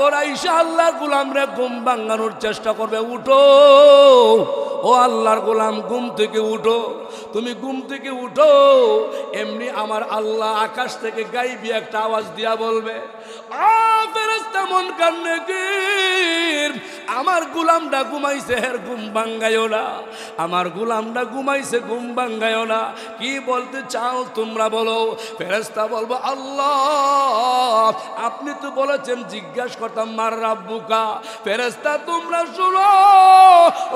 ফজর আইসা আল্লাহর গোলামরে ঘুম ভাঙানোর চেষ্টা করবে। উঠো ও আল্লাহর গোলাম, ঘুম থেকে উঠো, তুমি ঘুম থেকে উঠো। এমনি আমার আল্লাহ আকাশ থেকে গাইবি একটা আওয়াজ দিয়া বলবে, ফেরেশতা মুনকার নাকির, আমার গোলামটা ঘুমাইছে, হের ঘুম ভাঙ্গায়ও না। আমার গোলামটা ঘুমাইছে, ঘুম ভাঙ্গায়ও না। কি বলতে চাও তোমরা বলো? ফেরেশতা বলবো, আল্লাহ আপনি তো বলেছেন জিজ্ঞাসা করতাম মার রাব্বুকা। ফেরেশতা তোমরা শুনো,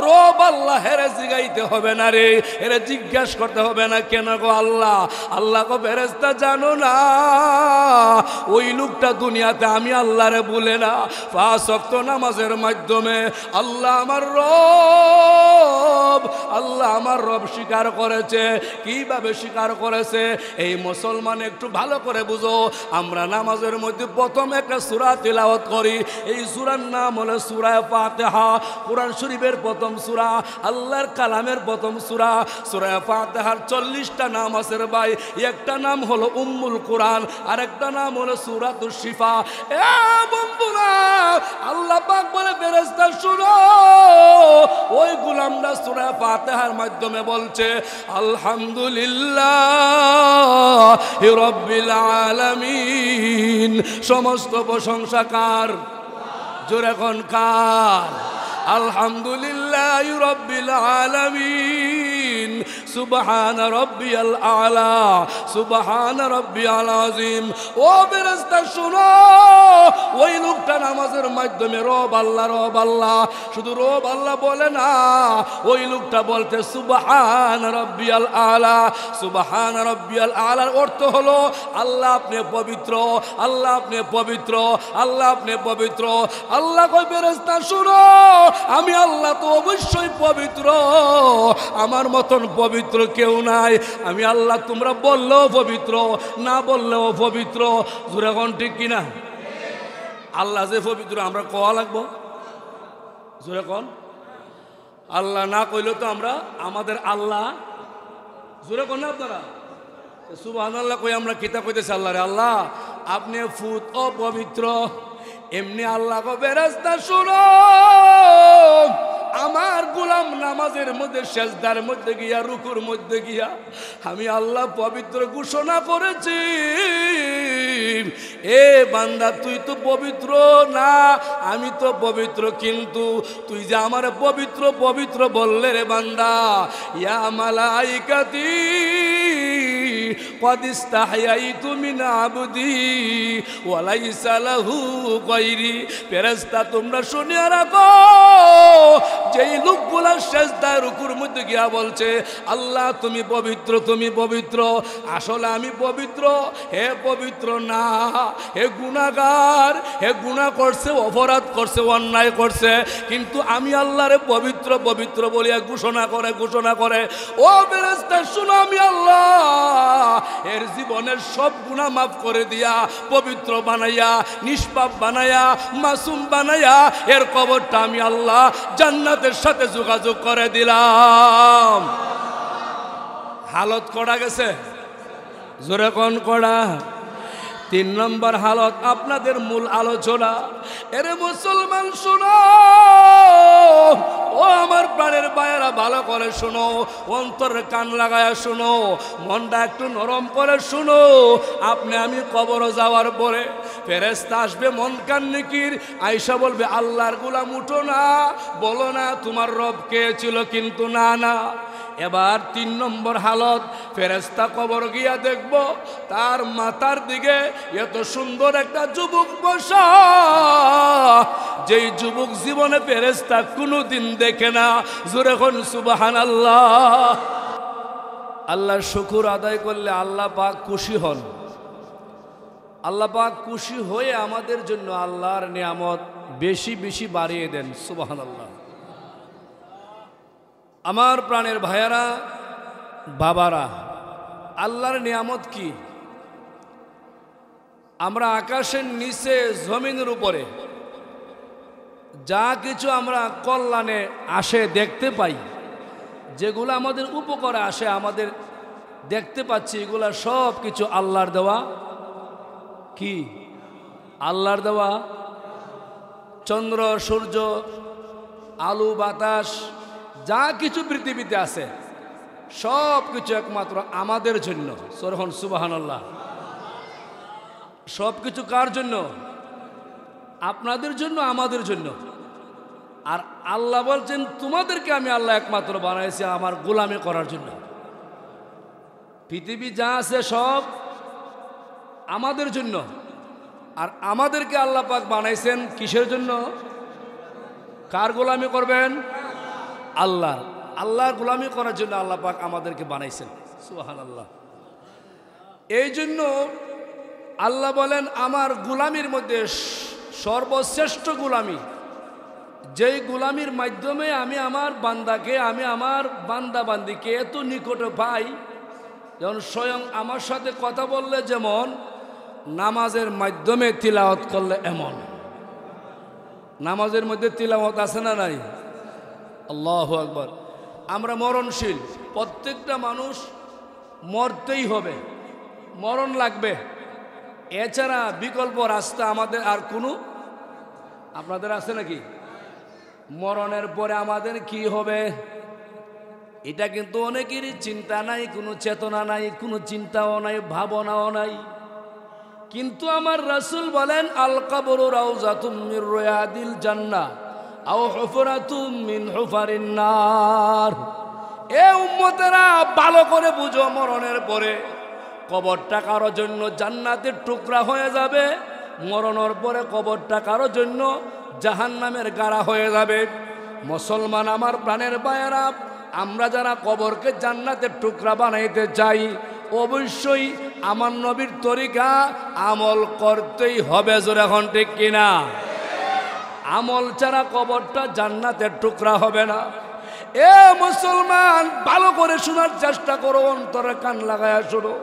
রব আল্লাহ হেরে জিগাইতে হবে না রে, হেরে জিজ্ঞাসা করতে হবে না। কেন গো আল্লাহ? আল্লাহ গো ফেরেশতা জানো না ওই লোকটা দুনিয়াতে আমি আল্লাহরে বলে না, 5 ওয়াক্ত নামাজের মাধ্যমে আল্লাহ আমার রব, আল্লাহ আমার রব স্বীকার করেছে। কিভাবে স্বীকার করেছে? এই মুসলমান একটু ভালো করে বুঝো। আমরা নামাজের মধ্যে প্রথম একটা সূরা তিলাওয়াত করি, এই সূরার নাম হলো সূরা ফাতিহা। কোরআন শরীফের প্রথম সূরা, আল্লাহর কালামের প্রথম সূরা। সূরা ফাতিহার 40টা নাম আছে রে ভাই। একটা নাম হলো উম্মুল কোরআন, আর একটা নাম হলো সূরাতুশ শিফা। এ বন্ধুরা, আল্লাহ পাক বলে ফেরেশতা শুনো, ওই গোলামটা সূরা ফাতিহার মাধ্যমে বলছে আলহামদুলিল্লাহি রাব্বিল আলামিন। সমস্ত প্রশংসা কার? জোরে কোন কার? আলহামদুলিল্লাহি রাব্বিল আলামিন, সুবহান রাব্বিয়াল আলা, সুবহান রাব্বিয়াল আযীম। ও ফেরেশতা শুনো, ওই লোকটা নামাজের মাধ্যমে রব আল্লাহ, রব আল্লাহ, শুধু রব আল্লাহ বলে না, ওই লোকটা বলতে সুবহান রাব্বিয়াল আলা। সুবহান রাব্বিয়াল আলার অর্থ হলো আল্লাহ আপনি পবিত্র, আল্লাহ আপনি পবিত্র, আল্লাহ আপনি পবিত্র। আল্লাহ কই ফেরেশতা শুনো, আমি আল্লাহ তো অবশ্যই পবিত্র, আমার মতন পবিত্র কেউ নাই। আমি আল্লাহ তোমরা বললেও পবিত্র, না বললেও পবিত্র। জোরে কোন ঠিক কিনা? আল্লাহ যে পবিত্র আমরা কওয়া লাগবো। জোরে কোন? আল্লাহ না কইলে তো আমরা আমাদের আল্লাহ, জোরে কোন না আপনারা? সুবহানাল্লাহ কই আমরা কিতা কইতেছি আল্লাহ রে, আল্লাহ আপনি ফুত ও পবিত্র। এমনি আল্লাহ গো ফেরেশতা শুনো, আমার গোলাম নামাজের মধ্যে সেজদার মধ্যে গিয়া রুকুর মধ্যে গিয়া আমি আল্লাহ পবিত্র ঘোষণা করেছি। এ বান্দা তুই তো পবিত্র না, আমি তো পবিত্র, কিন্তু তুই যে আমার পবিত্র পবিত্র বললে রে বান্দা, ইয়া মালাইকাতি ক্বাদ ইস্তাহয়াইতু মিন আবদি ওয়া লাইসা লাহু গায়রি। ফেরেশতা তোমরা শুনিয়া রাখো, যেই লোকগুলা সেজদায় রুকুর মধ্যে গিয়া বলছে আল্লাহ তুমি পবিত্র, তুমি পবিত্র, আসলে আমি পবিত্র, হে পবিত্র না, হে গুনাহগার, হে গুনাহ করছে, অপরাধ করছে, অন্যায় করছে, কিন্তু আমি আল্লাহরে পবিত্র পবিত্র বলিয়া ঘোষণা করে ঘোষণা করে। ও ফেরেশতা শুনো, আমি আল্লাহ এর জীবনের সব গুনাহ মাফ করে দিয়া পবিত্র বানাইয়া, নিষ্পাপ বানাইয়া, মাসুম বানাইয়া এর কবরটা আমি আল্লাহ জান্নাতের সাথে যোগাযোগ করে দিলাম। হালত করা গেছে? জোরে কোন করা? 3 নম্বর হালত আপনাদের মূল আলোচনা। এরে মুসলমান শুনো, ও আমার প্রাণের ভাইয়েরা ভালো করে শুনো, অন্তরে কান লাগায়া শুনো, মনটা একটু নরম করে শুনো। আপনি আমি কবরে যাওয়ার পরে ফেরেশতা আসবে মুনকার নাকির, আয়েশা বলবে আল্লাহর গোলাম উঠো না, বলো না তোমার রব কে ছিল, কিন্তু না না। এবার 3 নম্বর হালত, ফেরেশতা কবর গিয়া দেখব তার মাথার দিকে এত সুন্দর একটা যুবক বসা, যেই যুবক জীবনে ফেরেশতা কোনোদিন দেখে না। জোরে কোন সুবহানাল্লাহ। আল্লাহর শুকর আদায় করলে আল্লাহ পাক খুশি হন। আল্লাহ পাক খুশি হয়ে আমাদের জন্য আল্লাহর নিয়ামত বেশি বেশি বাড়িয়ে দেন। সুবহানাল্লাহ। আমার প্রাণের ভাইয়ারা, বাবারা, আল্লাহর নিয়ামত কি? আমরা আকাশের নিচে জমিনের উপরে যা কিছু আমরা কল্যাণে আসে দেখতে পাই, যেগুলো আমাদের উপকারে আসে আমাদের দেখতে পাচ্ছি, এগুলা সব কিছু আল্লাহর দেওয়া। কি? আল্লাহর দেওয়া। চন্দ্র সূর্য আলু বাতাস যা কিছু পৃথিবীতে আছে সব কিছু একমাত্র আমাদের জন্য। সরহন সুবহানাল্লাহ। সব কিছু কার জন্য? আপনাদের জন্য, আমাদের জন্য। আর আল্লাহ বলছেন তোমাদেরকে আমি আল্লাহ একমাত্র বানাইছি আমার গোলামি করার জন্য। পৃথিবী যা আছে সব আমাদের জন্য। আর আমাদেরকে আল্লাহ পাক বানাইছেন কিসের জন্য? কার গোলামি করবেন? আল্লাহর। আল্লাহর গোলামি করার জন্য আল্লাহ পাক আমাদেরকে বানাইছেন। সুবহানাল্লাহ। এই জন্য আল্লাহ বলেন আমার গোলামির মধ্যে সর্বশ্রেষ্ঠ গোলামি যেই গোলামির মাধ্যমে আমি আমার বান্দাকে, আমি আমার বান্দা বান্দিকে এত নিকটে পাই, যেমন স্বয়ং আমার সাথে কথা বললে যেমন, নামাজের মাধ্যমে তিলাওয়াত করলে এমন। নামাজের মধ্যে তিলাওয়াত আছে না নাই? আল্লাহু আকবার। আমরা মরণশীল, প্রত্যেকটা মানুষ মরতেই হবে, মরণ লাগবে। এছাড়া বিকল্প রাস্তা আমাদের আর কোনো, আপনাদের আছে নাকি? মরণের পরে আমাদের কি হবে এটা কিন্তু অনেকেরই চিন্তা নাই, কোনো চেতনা নাই, কোনো চিন্তাও নাই, ভাবনাও নাই। কিন্তু আমার রাসূল বলেন আল কবরু রাউযাতুম মির রিয়াদিল জান্নাহ আও হুফরাতুম মিন হুফারিন নার। এ উম্মতেরা ভালো করে বুঝো, মরণের পরে কবরটা কারো জন্য জান্নাতের টুকরা হয়ে যাবে, মরণের পরে কবরটা কারো জন্য জাহান্নামের গাড়া হয়ে যাবে। মুসলমান আমার প্রাণের ভাইয়েরা, আমরা যারা কবরকে জান্নাতের টুকরা বানাইতে চাই, অবশ্যই আমার নবীর তরিকা আমল করতেই হবে। জোরে এখন ঠিক কিনা? আমল ছাড়া কবরটা জান্নাতের টুকরা হবে না। এ মুসলমান, ভালো করে শোনার চেষ্টা করো, অন্তরে কান লাগায়া শোনো।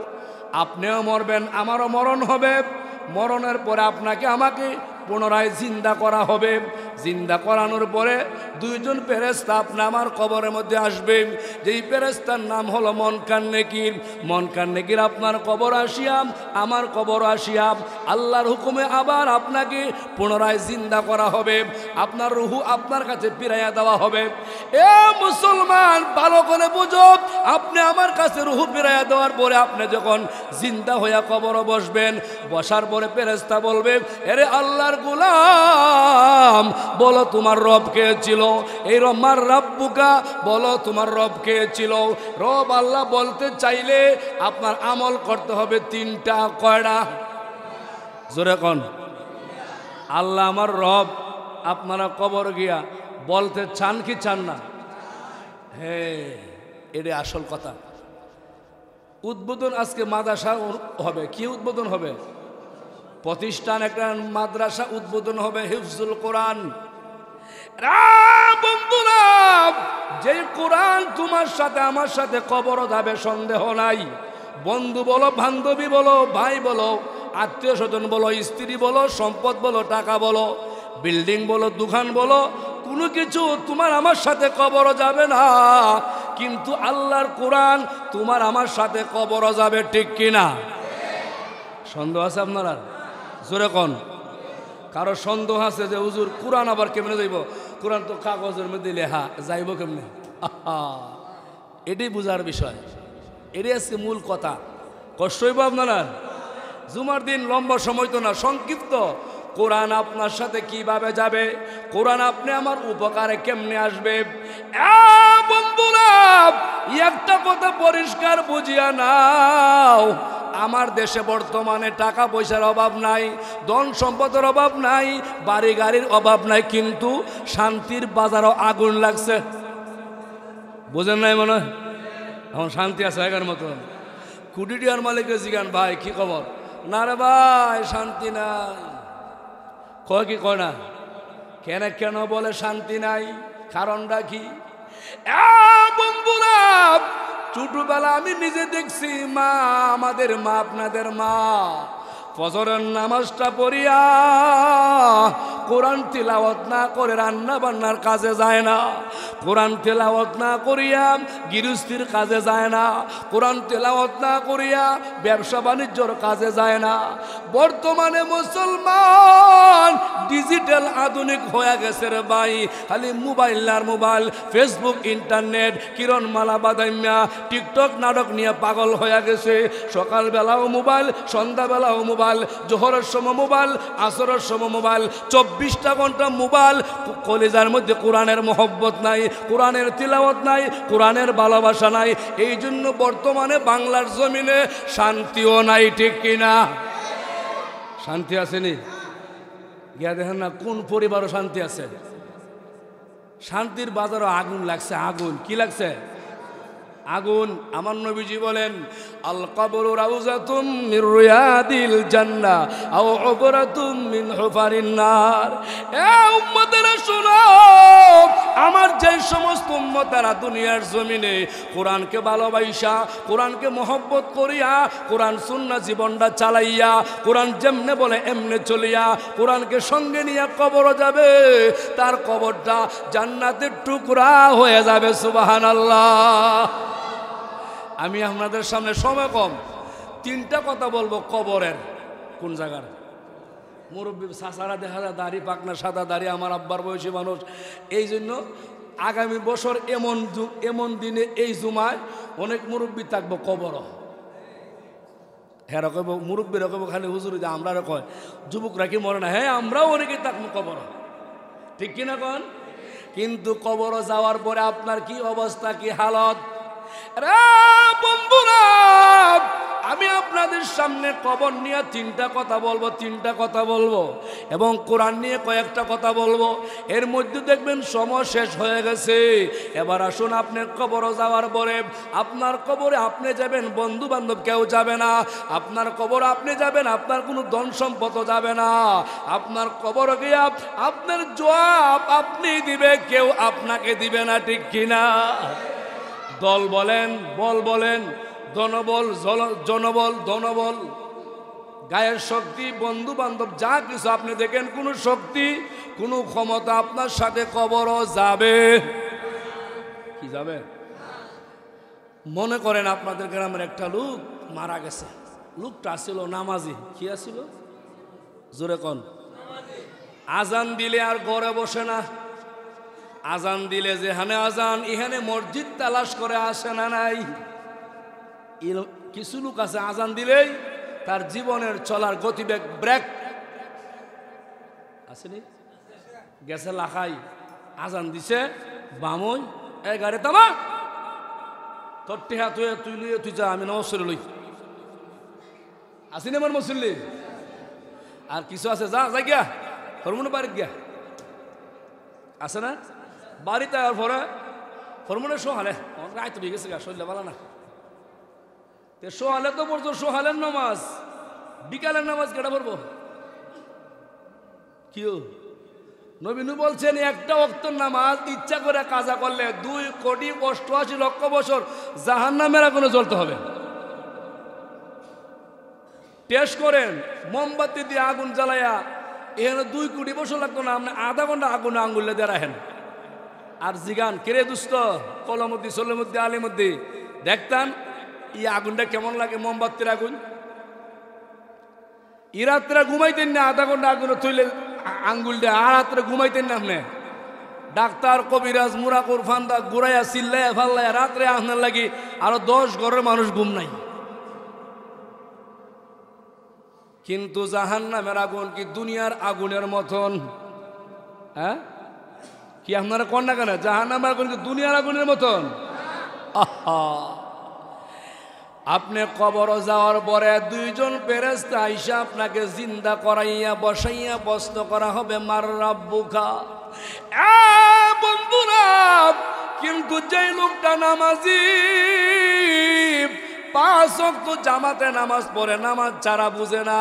আপনিও মরবেন, আমারও মরণ হবে। মরণের পরে আপনাকে আমাকে পুনরায় জিন্দা করা হবে। জিন্দা করানোর পরে দুইজন ফেরেশতা আপনি আমার কবরের মধ্যে আসবে। যেই ফেরেশতার নাম হলো মুনকার নেকির। মুনকার নেকির আপনার কবর আসিয়াম, আমার কবর আসিয়াম, আল্লাহর হুকুমে আবার আপনাকে পুনরায় জিন্দা করা হবে। আপনার রুহু আপনার কাছে ফিরাইয়া দেওয়া হবে। এ মুসলমান, ভালো করে বুঝো, আপনি আমার কাছে রুহু ফিরাইয়া দেওয়ার পরে আপনি যখন জিন্দা হইয়া কবরে বসবেন, বসার পরে ফেরেশতা বলবে, এরে আল্লাহর গোলাম, বলো তোমার রব কে ছিল? এই রব্বার রাব্বুকা, বলো তোমার রব কে ছিল? রব আল্লাহ বলতে চাইলে আপনার আমল করতে হবে তিনটা। কয়টা? জোরে কোন? আল্লাহ আমার রব। আপনারা কবর গিয়া বলতে চান কি চান না? হ্যাঁ, এটা আসল কথা। উদ্বোধন আজকে মাদ্রাসা হবে। কি উদ্বোধন হবে? প্রতিষ্ঠান, একটা মাদ্রাসা উদ্বোধন হবে, হিফজুল কোরআন। বন্ধুরা, যে কোরআন তোমার সাথে আমার সাথে কবর যাবে সন্দেহ নাই। বন্ধু বলো, বান্ধবী বলো, ভাই বলো, আত্মীয় স্বজন বলো, স্ত্রী বলো, সম্পদ বলো, টাকা বলো, বিল্ডিং বলো, দোকান বলো, কোনো কিছু তোমার আমার সাথে কবর যাবে না। কিন্তু আল্লাহর কোরআন তোমার আমার সাথে কবর যাবে, ঠিক কিনা? সন্দেহ আছে আপনারা? জোরে কোন? কারো সন্দেহ আছে যে হুজুর কোরআন আবার কেমনে যাইব? কোরআন তো কাগজের মধ্যে লেখা, যাইব কেমনে? এটাই বুঝার বিষয়, এটাই আজকে মূল কথা। কষ্ট হইব আপনারা? জুমার দিন লম্বা সময় তো না, সংক্ষিপ্ত। কোরআন আপনার সাথে কিভাবে যাবে? কোরআন আপনি আমার উপকারে কেমনে আসবে? বন্ধুরা, একটা কথা পরিষ্কার বুঝিয়া নাও, আমার দেশে বর্তমানে টাকা পয়সার অভাব নাই, ধন সম্পদের অভাব নাই, বাড়ি গাড়ির অভাব নাই, কিন্তু শান্তির বাজারও আগুন লাগছে। বোঝেন নাই মনে হয়? এখন শান্তি আছে আগের মতন? কুটিটিয়ার মালিকের জিগান, ভাই কি খবর? না রে ভাই, শান্তি নাই। কয় কি কয় না? কেন কেন বলে শান্তি নাই? কারণটা কি? বন্ধুরা, ছোটবেলা আমি নিজে দেখছি, মা, আমাদের মা, আপনাদের মা, ফজরের নামাজটা পড়িয়া কোরআন তিলাওয়াত না করে রান্না বান্নার কাজে যায় না, কোরআন তেলাওয়াত না করিয়া গৃহস্থির কাজে যায় না, কোরআন তেলাওয়াত না করিয়া ব্যবসা বাণিজ্যর কাজে যায় না। বর্তমানে মুসলমান ডিজিটাল আধুনিক হয়ে গেছে রে ভাই, খালি মোবাইল আর মোবাইল, ফেসবুক, ইন্টারনেট, কিরণমালা বাদাইম্যা, টিকটক নাটক নিয়ে পাগল হয়ে গেছে। সকালবেলাও মোবাইল, সন্ধ্যাবেলাও মোবাইল, জোহরের সময় মোবাইল, আসরের সময় মোবাইল, 24টা ঘন্টা মোবাইল। কলিজার মধ্যে কোরআনের মহব্বত নাই, কোরআনের তিলাওয়াত নাই, কোরআনের ভালোবাসা নাই। এই জন্য বর্তমানে বাংলার জমিনে শান্তিও নাই, ঠিক কিনা? শান্তি আসেনি? গিয়া দেখেন না কোন পরিবারও শান্তি আছে? শান্তির বাজারও আগুন লাগছে। আগুন কি লাগছে? আগুন। আমার নবীজি বলেন, আল কবরু রাউজাতুম মির রিয়াদিল জান্নাহ আও উবরাতুম মিন হুফারিন নার। এ উম্মতেরা শোনো, আমার যে সমস্ত উম্মতেরা দুনিয়ার জমিনে কোরআনকে ভালোবাসা, কোরআনকে মহব্বত করিয়া, কোরআন সুন্নাহ জীবনটা চালাইয়া, কোরআন যেমনে বলে এমনে চলিয়া, কোরআনকে সঙ্গে নিয়ে কবর যাবে, তার কবরটা জান্নাতের টুকরা হয়ে যাবে। সুবহানাল্লাহ। আমি আপনাদের সামনে সময় কম, 3টা কথা বলবো কবরের। কোন জায়গার? মুরব্বী চাচারা দেখা যায় দাড়ি পাকনা, সাদা দাড়ি, আমার আব্বার বয়সী মানুষ। এই জন্য আগামী বছর এমন দিনে এই জুমায় অনেক মুরব্বী থাকবো কবর। হ্যাঁ রকম মুরব্বীরা কব খালি হুজুর, আমরা কয় যুবকরা কি মরে না? হ্যাঁ, আমরাও অনেকেই থাকবো কবর, ঠিক কিনা কন? কিন্তু কবর যাওয়ার পরে আপনার কি অবস্থা, কি হালত? বন্ধুরা, আমি আপনাদের সামনে কবর নিয়ে 3টা কথা বলবো, 3টা কথা বলবো এবং কোরআন নিয়ে কয়েকটা কথা বলবো। এর মধ্যে দেখবেন সময় শেষ হয়ে গেছে। এবার আসুন, আপনার কবর যাওয়ার পরে, আপনার কবরে আপনি যাবেন, বন্ধু বান্ধব কেউ যাবে না। আপনার কবর আপনি যাবেন, আপনার কোনো ধন সম্পদ যাবে না। আপনার কবর গিয়ে আপনার জবাব আপনি দিবে, কেউ আপনাকে দিবে না, ঠিক কিনা? দল বলেন, বল বলেন, জনবল, জনবল, ধনবল, গায়ের শক্তি, বন্ধু বান্ধব, যা কিছু আপনি দেখেন, কোনো শক্তি, কোনো ক্ষমতা আপনার সাথে কবরও যাবে কি যাবে? মনে করেন আপনাদের গ্রামের একটা লোক মারা গেছে। লোকটা আসছিল নামাজি। কি আসছিল? জোরে কন। আজান দিলে আর ঘরে বসে না। আজান দিলে যেখানে আজান, এখানে মসজিদ তালাশ করে আসে না নাই? কিছু লোক আছে আজান দিলেই তার জীবনের চলার গতিবেগ ব্রেক আসেনি, গেছে লাখাই। আজান দিছে, বামই এই গাড়ি তামা, তোর টেহা তুই লইয়ে তুই যা, আমি নমস্কার লই। আসেনি আমার মুসল্লি? আর কিছু আছে যা যাই গিয়া হরমোনে বাড়িতে গিয়া আছে না? বাড়িতে আর পরে হরমোনে সোহালে রায় তো ঠিক গেছে গা, শরীরে ভালো না। সোহালে তো পড়তো, সোহালের নামাজ, বিকালের নামাজ কেটা পড়বো? কিও নবীনু বলছেন, একটা ওয়াক্তের নামাজ ইচ্ছা করে কাজা করলে 2,88,00,000 বছর জাহান্নামের আগুনে জ্বলতে হবে। টেস্ট করেন, মোমবাতি দিয়ে আগুন জ্বালাইয়া এখানে 2 কোটি বছর লাগতো না, আপনি আধা ঘন্টা আগুনে আঙ্গুলে দিয়ে রাখেন। আর জিগান কেরে দুস্থ কলমদ্দি সলমদ্দি আলিমদ্দি, দেখতাম এই আগুনটা কেমন লাগে, মোমবাতির আগুন। ই রাত্রে ঘুমাইতেন না, আধা ঘন্টা আগুনে তুইলে আঙ্গুল দিয়ে, আর রাত্রে ঘুমাইতেন না আপনি। ডাক্তার, কবিরাজ, মুরাকুর, ফান্দা ঘুরাইয়া চিল্লাইয়া ফাল্লাইয়া রাত্রে আপনার লাগি আরো 10 ঘরের মানুষ ঘুম নাই। কিন্তু জাহান্নামের আগুন কি দুনিয়ার আগুনের মতন? হ্যাঁ, কি আপনারা কোন না কেন? জাহান্নামের আগুন কি দুনিয়ার আগুনের মতন? আপনি কবর যাওয়ার পরে 2 জন ফেরেশতা আইসা আপনাকে জিন্দা করাইয়া বসাইয়া প্রশ্ন করা হবে, মার রাব্বুকা। বন্ধুরা, কিন্তু যেই লোকটা নামাজি, 5 ওয়াক্ত জামাতে নামাজ পড়ে, নামাজ ছাড়া বুঝে না,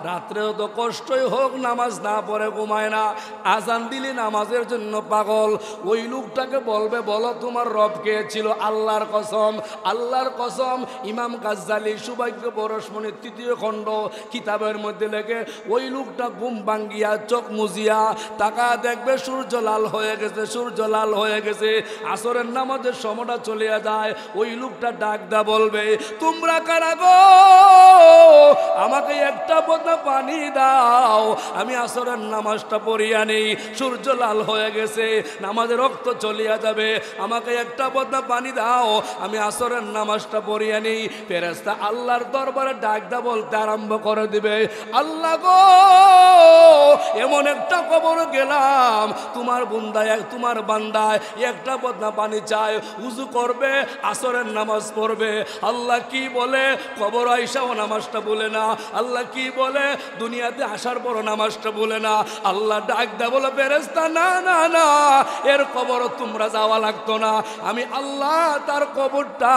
রাত্রেও তো কষ্টই হোক নামাজ না পড়ে ঘুমায় না, আজান দিলে নামাজের জন্য পাগল। ওই লোকটাকে বলবে, বলো তোমার রব কে ছিল? আল্লাহর কসম, আল্লাহর কসম। ইমাম গাজ্জালী সৌভাগ্য পরশমণির 3য় খণ্ড কিতাবের মধ্যে লেখে, ওই লোকটা ঘুম ভাঙ্গিয়া চোখ মুজিয়া তাকা দেখবে সূর্য লাল হয়ে গেছে, সূর্য লাল হয়ে গেছে, আসরের নামাজের সময়টা চলে যায়। ওই লোকটা ডাক দা বলবে, তোমরা কারা গো? আমাকে একটা বোতল পানি দাও, আমি আসরের নামাজটা পড়িয়া নেই, সূর্য লাল হয়ে গেছে, নামাজের রক্ত চলিয়া যাবে, আমাকে একটা বোতল পানি দাও, আমি আসরের নামাজটা পড়িয়া নেই। ফেরেশতা আল্লাহর দরবারে ডাক দা বলতে আরম্ভ করে দিবে, আল্লাহ গো, এমন একটা কবর গেলাম, তোমার তোমার বান্দায় একটা বদনা পানি চায়, উজু করবে, আসরের নামাজ পড়বে। আল্লাহ কি বলে? কবর আইসাও নামাজটা বলে না। আল্লাহ কি বলে? দুনিয়াতে আসার পর নামাজটা বলে না। আল্লাহ ডাক দা বলে, ফেরেশতা না না না, এর কবর তোমরা যাওয়া লাগতো না, আমি আল্লাহ তার কবরটা,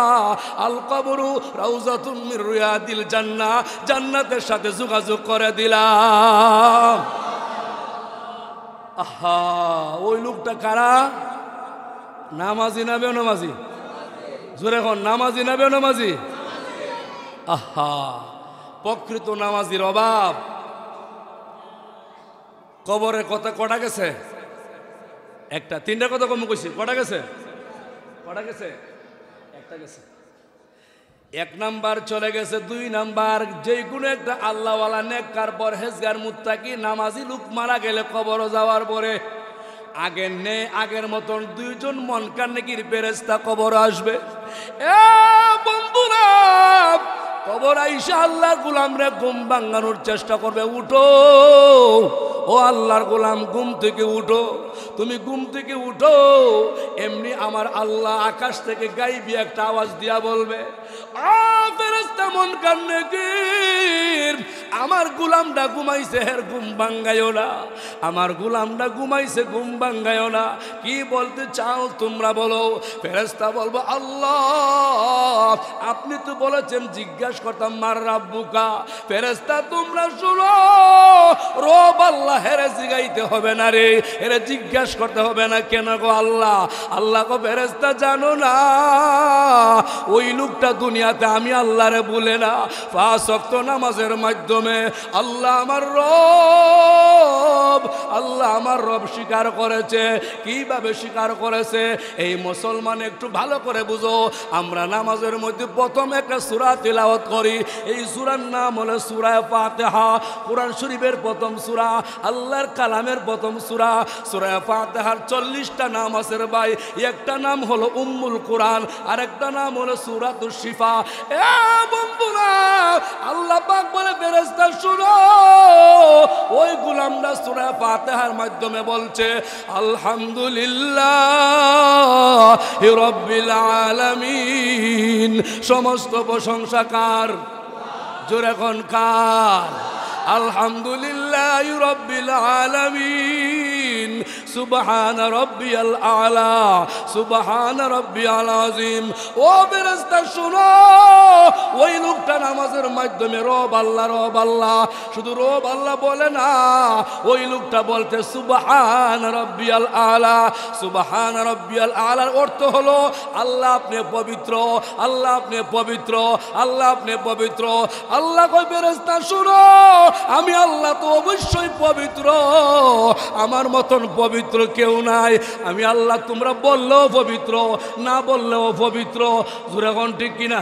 আল কবরু রাউজাতুম মির রিয়াদিল জান্নাহ, জান্নাতের সাথে যোগাযোগ করে দিলাম। আহা, ওই লোকটা কারা? নামাজি না বেনামাজি? জোরে কোন, নামাজি না বেনামাজি? আহা, প্রকৃত নামাজির অভাব। কবরের কথা কটা গেছে? একটা। 3টা কথা কম কইছি, কটা গেছে? কটা গেছে? একটা গেছে। 1 নাম্বার চলে গেছে। 2 নাম্বার, যে কোনো একটা আল্লাহওয়ালা নেককার পরহেজগার মুত্তাকি নামাজি লোক মারা গেলে কবর যাওয়ার পরে আগের মতন 2 জন মনকার নেকির ফেরেশতা কবর আসবে। এ বন্ধুরা, কবর আইসা আল্লাহর গোলামরে ঘুম ভাঙানোর চেষ্টা করবে, উঠো ও আল্লাহর গোলাম, ঘুম থেকে উঠো, তুমি ঘুম থেকে উঠো। এমনি আমার আল্লাহ আকাশ থেকে গাইবি একটা আওয়াজ দিয়া বলবে, ফেরেশতা মুনকার নাকির, আমার গোলামটা ঘুমাইছে, হের ঘুম ভাঙ্গায়ও না, আমার গোলামটা ঘুমাইছে, ঘুম ভাঙ্গায়ও না। কি বলতে চাও তোমরা বলো? ফেরেশতা বলবো, আল্লাহ আপনি তো বলেছেন জিজ্ঞাসা করতাম মার রাব্বুকা। ফেরেশতা তোমরা শুনো, রব আল্লাহ হেরে জিগাইতে হবে না রে, হেরে জিজ্ঞাসা করতে হবে না। কেন গো আল্লাহ? আল্লাহ গো ফেরেশতা জানো না, ওই লোকটা দুনিয়াতে আমি আল্লাহরে বলে না, 5 ওয়াক্ত নামাজের মাধ্যমে আল্লাহ আমার রব, আল্লাহ আমার রব স্বীকার করেছে। কিভাবে স্বীকার করেছে? এই মুসলমান একটু ভালো করে বুঝো। আমরা নামাজের মধ্যে প্রথম একটা সূরা তিলাওয়াত করি, এই সূরার নাম হলো সূরা ফাতিহা। কোরআন শরীফের প্রথম সূরা, আল্লাহর কালামের প্রথম সূরা। সূরা ফাতিহার 40টা নাম আছে রে ভাই। একটা নাম হলো উম্মুল কোরআন, আর একটা নাম হলো সূরাতুশ শিফা। এ বন্ধুরা, আল্লাহ পাক বলে, ফেরেশতা শুনো, ওই গোলামটা সূরা ফাতিহার মাধ্যমে বলছে, আলহামদুলিল্লাহি রাব্বিল আলামিন, সমস্ত প্রশংসা কার? জোরে কোন কার? আলহামদুলিল্লাহি রাব্বিল আলামিন, সুবহান রাব্বিয়াল আলা, সুবহান রাব্বিয়াল আযীম। ও ফেরেশতা শুনো, ওই লোকটা নামাজের মাধ্যমে রব আল্লাহ, রব আল্লাহ, শুধু রব আল্লাহ বলে না, ওই লোকটা বলতে সুবহান রাব্বিয়াল আলা, সুবহান রাব্বিয়াল আলার অর্থ হলো আল্লাহ আপনি পবিত্র, আল্লাহ আপনি পবিত্র, আল্লাহ আপনি পবিত্র। আল্লাহ কই, ফেরেশতা শুনো, আমি আল্লাহ তো অবশ্যই পবিত্র, আমার মতন পবিত্র কেউ নাই। আমি আল্লাহ তোমরা বললেও পবিত্র, না বললেও পবিত্র। জোরে কোন ঠিক কিনা?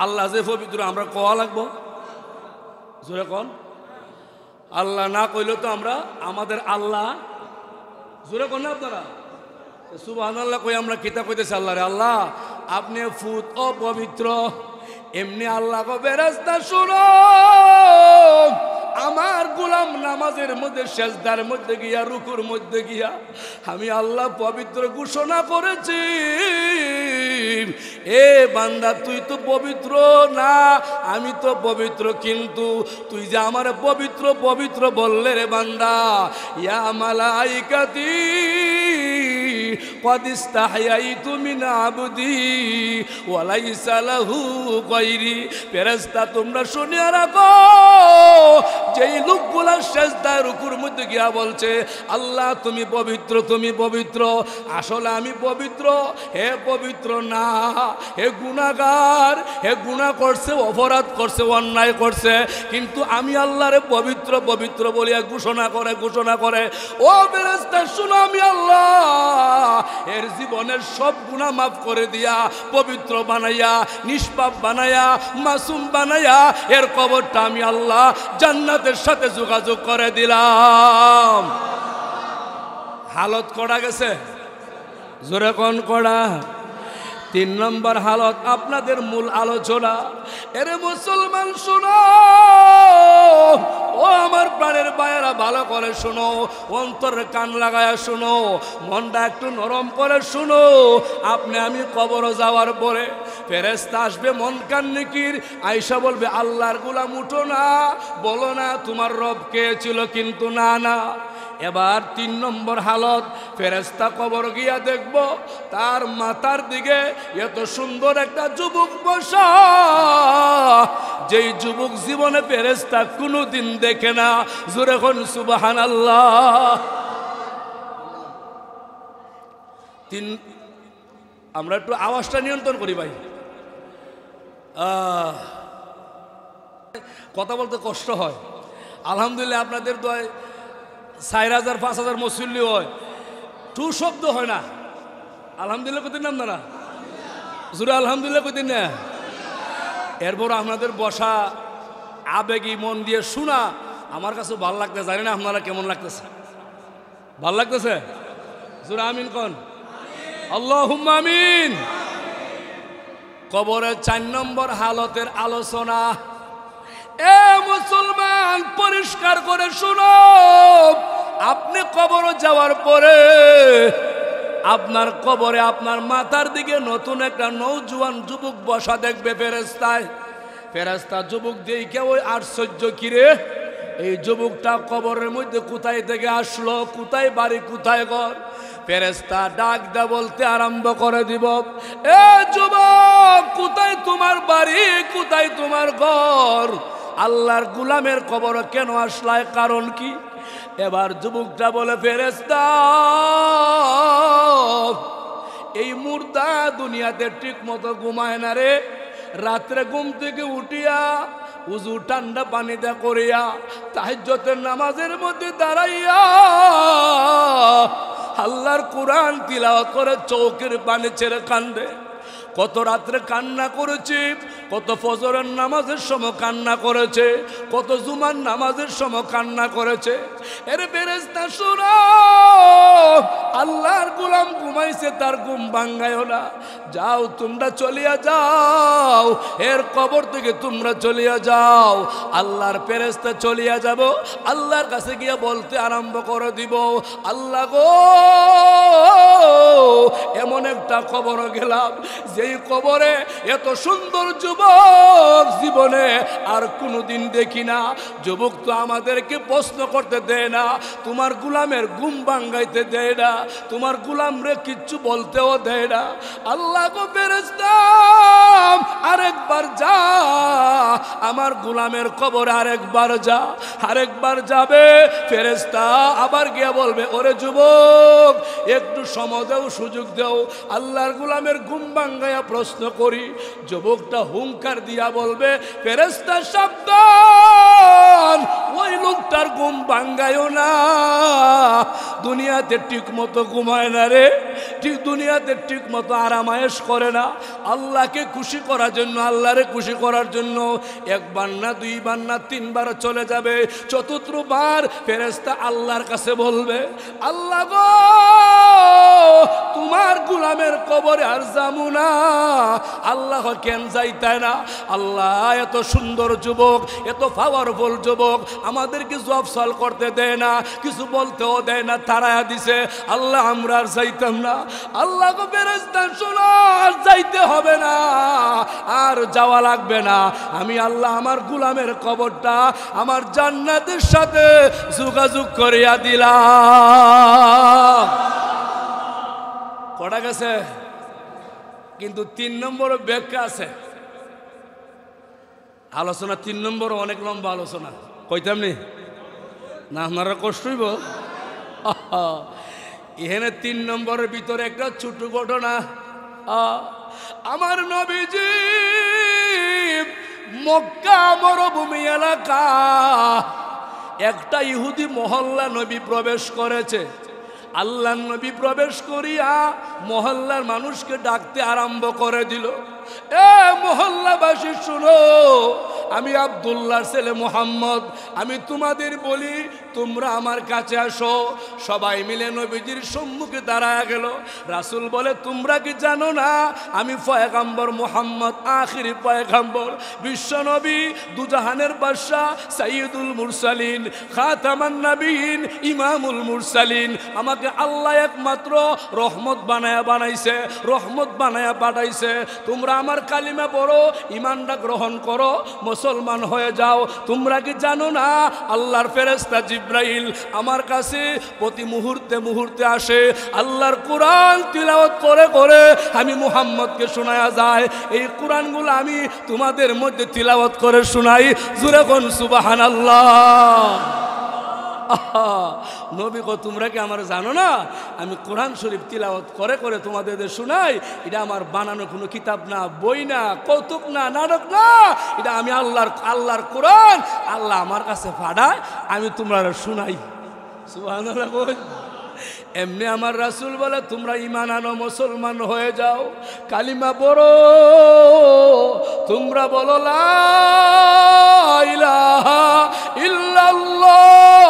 আল্লাহ যে পবিত্র আমরা কোয়া লাগবো, জোরে কোন? আল্লাহ না কইলে তো আমরা আমাদের আল্লাহ, জোরে কোন না আপনারা? সুবহানাল্লাহ কই আমরা কিতা কইতেছি আল্লাহরে, আল্লাহ আপনি ফুত ও পবিত্র। এমনি আল্লাহ গো ফেরেশতা শুনো, আমার গোলাম নামাজের মধ্যে, সেজদার মধ্যে গিয়া, রুকুর মধ্যে গিয়া আমি আল্লাহ পবিত্র ঘোষণা করেছি। এ বান্দা, তুই তো পবিত্র না, আমি তো পবিত্র, কিন্তু তুই যে আমার পবিত্র পবিত্র বললে রে বান্দা, ইয়া মালাইকাতি قد استحييت من عبدي وليس له غيري ফেরেশতা তোমরা শুনে রাখো যেই লোকগুলা সিজদায় রুকুর মধ্যে গিয়া বলছে আল্লাহ তুমি পবিত্র তুমি পবিত্র আসলে আমি পবিত্র হে পবিত্র না হে গুনাহগার হে গুনাহ করছে অপরাধ করছে অন্যায় করছে কিন্তু আমি আল্লাহরে পবিত্র পবিত্র বলিয়া ঘোষণা করে ও ফেরেশতা শুনো আমি আল্লাহ এর জীবনের সব গুনাহ মাফ করে দিয়া পবিত্র বানাইয়া নিষ্পাপ বানাইয়া মাসুম বানাইয়া এর কবরটা আমি আল্লাহ জান্নাতের সাথে যোগাযোগ করে দিলাম হালত করা গেছে জোরে কোন করা 3 নম্বর হালত আপনাদের মূল আলোচনা এরে মুসলমান শুনো ও আমার প্রাণের ভাইয়েরা ভালো করে শুনো অন্তরে কান লাগায়া শুনো মনটা একটু নরম করে শুনো আপনি আমি কবরে যাওয়ার পরে ফেরেশতা আসবে মন কান নেকির আয়েশা বলবে আল্লাহর গোলাম উঠো না বলো না তোমার রব কে ছিল কিন্তু না না এবার 3 নম্বর হালত ফেরেশতা কবর গিয়া দেখব তার মাথার দিকে এত সুন্দর একটা যুবক বসা যেই যুবক জীবনে ফেরেশতা কোনোদিন দেখে না জোরে কোন সুবহানাল্লাহ আমরা একটু আওয়াজটা নিয়ন্ত্রণ করি ভাই কথা বলতে কষ্ট হয় আলহামদুলিল্লাহ আপনাদের দোয়ায় 4000-5000 মুসল্লি হয় টু শব্দ হয় না আলহামদুলিল্লাহ কদিন নাম না জোরে আলহামদুলিল্লাহ কদিন না এরপর আপনাদের বসা আবেগী মন দিয়ে শোনা আমার কাছে ভালো লাগতেছে জানি না আপনারা কেমন লাগতেছে ভালো লাগতেছে জোরে আমিন কোন আল্লাহুম্মা আমিন কবরের 4 নম্বর হালতের আলোচনা এ মুসলমান পরিষ্কার করে শুনো আপনি কবরে যাওয়ার পরে আপনার কবরে আপনার মাথার দিকে নতুন একটা নওজোয়ান যুবক বসা দেখবে ফেরেশতা যুবক দেখে ওই আশ্চর্য কিরে এই যুবকটা কবরের মধ্যে কোথায় থেকে আসলো কোথায় বাড়ি কোথায় ঘর ফেরেশতা ডাক দা বলতে আরম্ভ করে দিব এ যুবক কোথায় তোমার বাড়ি কোথায় তোমার ঘর আল্লাহর গোলামের কবরে কেন আসলায় কারণ কি এবার যুবকটা বলে ফেরেশতা এই মুর্দা দুনিয়াতে ঠিক মতো ঘুমায় না রে রাত্রে ঘুম থেকে উঠিয়া উজু ঠান্ডা পানিতে করিয়া তাহাজ্জুদের নামাজের মধ্যে দাঁড়াইয়া আল্লাহর কোরআন তিলাওয়াত করে চৌকের পানি ছেড়ে কান্দে কত রাত্রে কান্না করেছে কত ফজরের নামাজের সময় কান্না করেছে কত জুমার নামাজের সময় কান্না করেছে এর ফেরেশতা শুনো আল্লাহর গোলাম ঘুমাইছে তার ঘুম ভাঙায়ও না যাও তোমরা চলিয়া যাও এর কবর থেকে তোমরা চলিয়া যাও আল্লাহর ফেরেশতা চলিয়া যাব আল্লাহর কাছে গিয়ে বলতে আরম্ভ করে দিব আল্লাহ গো এমন একটা কবর গেলাম যেই কবরে এত সুন্দর যুবক জীবনে আর কোনোদিন দেখি না যুবক তো আমাদেরকে প্রশ্ন করতে দেয় না তোমার গোলামের ঘুম ভাঙাইতে দেয় না তোমার গোলাম রে কিচ্ছু বলতেও দেয় না আল্লাহ গো ফেরেশতা আরেকবার যা আমার গোলামের কবরে আরেকবার যাবে ফেরেশতা আবার গিয়ে বলবে ওরে যুবক একটু সময় দাও সুযোগ দাও আল্লাহর গোলামের ঘুম ভাঙাইয়া প্রশ্ন করি যুবকটা হুঙ্কার দিয়া বলবে ফেরেশতা সাবধান ওই লোকটার ঘুম ভাঙায়ও না দুনিয়াতে ঠিক মতো ঘুমায় না রে ঠিক দুনিয়াতে ঠিক মতো আরামায়েশ করে না আল্লাহকে খুশি করার জন্য আল্লাহরে খুশি করার জন্য একবার না দুইবার না তিনবার চলে যাবে চতুর্থবার ফেরেশতা আল্লাহর কাছে বলবে আল্লাহ গো তোমার গোলামের কবরে আর যামু না আল্লাহ কেন যাইতায় না আল্লাহ এত সুন্দর যুবক এত পাওয়ারফুল যুবক আমাদেরকে জব সল করতে দেয় না কিছু বলতেও দেয় না তাড়ায়া দিছে আল্লাহ আমরা আর যাইতাম না আল্লাহ গো ফেরেশতা শোনো আর যাইতে হবে না আর যাওয়া লাগবে না আমি আল্লাহ আমার গোলামের কবরটা আমার জান্নাতের সাথে যোগাযোগ করিয়া দিলাম কটা গেছে? কিন্তু 3 নম্বরও ব্যাখ্যা আছে। আলোচনা 3 নম্বর অনেক লম্বা আলোচনা, কইতাম নি না? আপনারা কষ্ট হইব। এখানে 3 নম্বরের ভিতরে একটা ছোট ঘটনা। আমার নবীজি মক্কা মরুভূমি এলাকা একটা ইহুদি মহল্লা নবী প্রবেশ করেছে। আল্লাহর নবী প্রবেশ করিয়া মহল্লার মানুষকে ডাকতে আরম্ভ করে দিল, এ মহল্লাবাসী শুনো, আমি আব্দুল্লাহর ছেলে মুহাম্মদ, আমি তোমাদের বলি তোমরা আমার কাছে আসো। সবাই মিলে নবীজির সম্মুখে দাঁড়ায় গেল। রাসূল বলে, তোমরা কি জানো না আমি পয়গম্বর মুহাম্মদ, আখিরি পয়গম্বর, বিশ্ব নবী, দুজাহানের বাদশাহ, সাইয়্যিদুল মুরসালিন, খাতামান নবীন, ইমামুল মুরসালিন। আমাকে আল্লাহ একমাত্র রহমত বানাইছে, রহমত বানায়া পাঠাইছে। তোমরা আমার কালিমা পড়ো, ঈমানটা গ্রহণ করো, মুসলমান হয়ে যাও। তোমরা কি জানো না আল্লাহর ফেরেশতা জিবরাইল আমার কাছে প্রতি মুহূর্তে মুহূর্তে আসে, আল্লাহর কোরআন তিলাওয়াত করে করে আমি মুহাম্মদকে শোনায়া যায়। এই কোরআনগুলো আমি তোমাদের মধ্যে তিলাওয়াত করে শোনাই। জোরে কোন সুবহানাল্লাহ। নবী গো, তোমরা কি আমার জানো না আমি কোরআন শরীফ তিলাওয়াত করে করে তোমাদের শোনাই? এটা আমার বানানো কোনো কিতাব না, বই না, কৌতুক না, নাটক না। এটা আমি আল্লাহর কোরআন, আল্লাহ আমার কাছে পাঠায়, আমি তোমরা শোনাই। সুবহানাল্লাহ। এমনি আমার রাসূল বলে, তোমরা ঈমান আনো, মুসলমান হয়ে যাও, কালিমা পড়ো, তোমরা বলো লা ইলাহা ইল্লাল্লাহ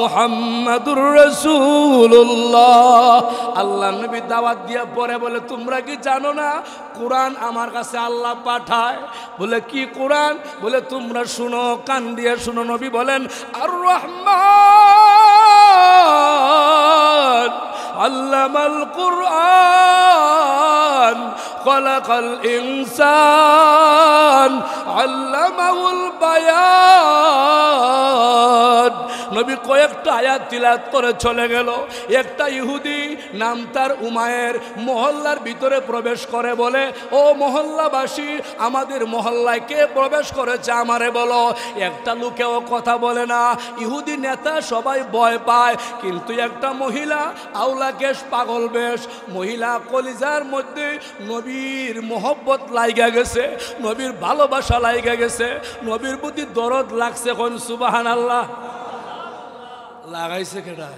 মুহাম্মাদুর রাসূলুল্লাহ। আল্লাহ নবী দাওয়াত দিয়া পরে বলে, তোমরা কি জানো না কোরআন আমার কাছে আল্লাহ পাঠায়? বলে, কি কোরআন? বলে, তোমরা শুনো, কান দিয়ে শুনো। নবী বলেন, আর রহমান আল্লামাল কুরআন খলাকাল ইনসান আল্লামাহুল বায়ান। নবী কয়েকটা আয়াত তিলাওয়াত করে চলে গেল। একটা ইহুদি, নাম তার উমায়ের, মহল্লার ভিতরে প্রবেশ করে বলে, ও মহল্লাবাসী, আমাদের মহল্লায় কে প্রবেশ করেছে আমারে বলো। একটা লোকেও কথা বলে না। ইহুদি নেতা সবাই ভয় পায়, কিন্তু একটা মহিলা, আওলা কেশ, পাগল বেশ মহিলা, কলিজার মধ্যে নবীর মোহব্বত লাইগা গেছে, নবীর ভালোবাসা লাইগা গেছে, নবীর প্রতি দরদ লাগছে। কোন সুবহানাল্লাহ। লাগাইছে কেটা?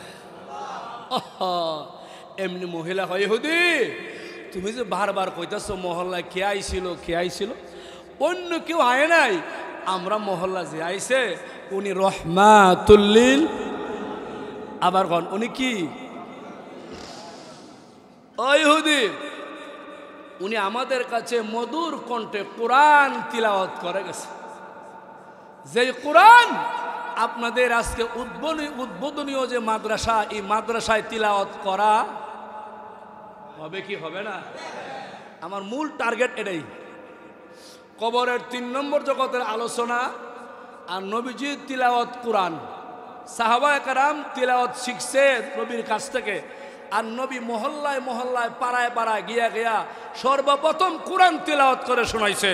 এমনি মহিলা হয়, ইহুদি তুমি যে বারবার কইতাছো মহল্লায় কে আইছিল, কে আইছিল, অন্য কেউ আয় নাই, আমরা মহল্লা যে আইছে উনি রহমাতুল্লিল। আবার কোন উনি কি? ও ইহুদি, উনি আমাদের কাছে মধুর কণ্ঠে কোরআন তিলাওয়াত করে গেছে। যে কোরআন আপনাদের আজকে উদ্বোধনীয় যে মাদ্রাসা, এই মাদ্রাসায় তিলাওয়াত করা হবে কি হবে না? আমার মূল টার্গেট এটাই। কবরের 3 নম্বর জগতের আলোচনা আর নবীজির তিলাওয়াত কোরআন। সাহাবায়ে কেরাম তিলাওয়াত শিখছে নবীর কাছ থেকে, আর নবী মহল্লায় মহল্লায় পাড়ায় পাড়ায় গিয়া গিয়া সর্বপ্রথম কোরআন তিলাওয়াত করে শোনাইছে।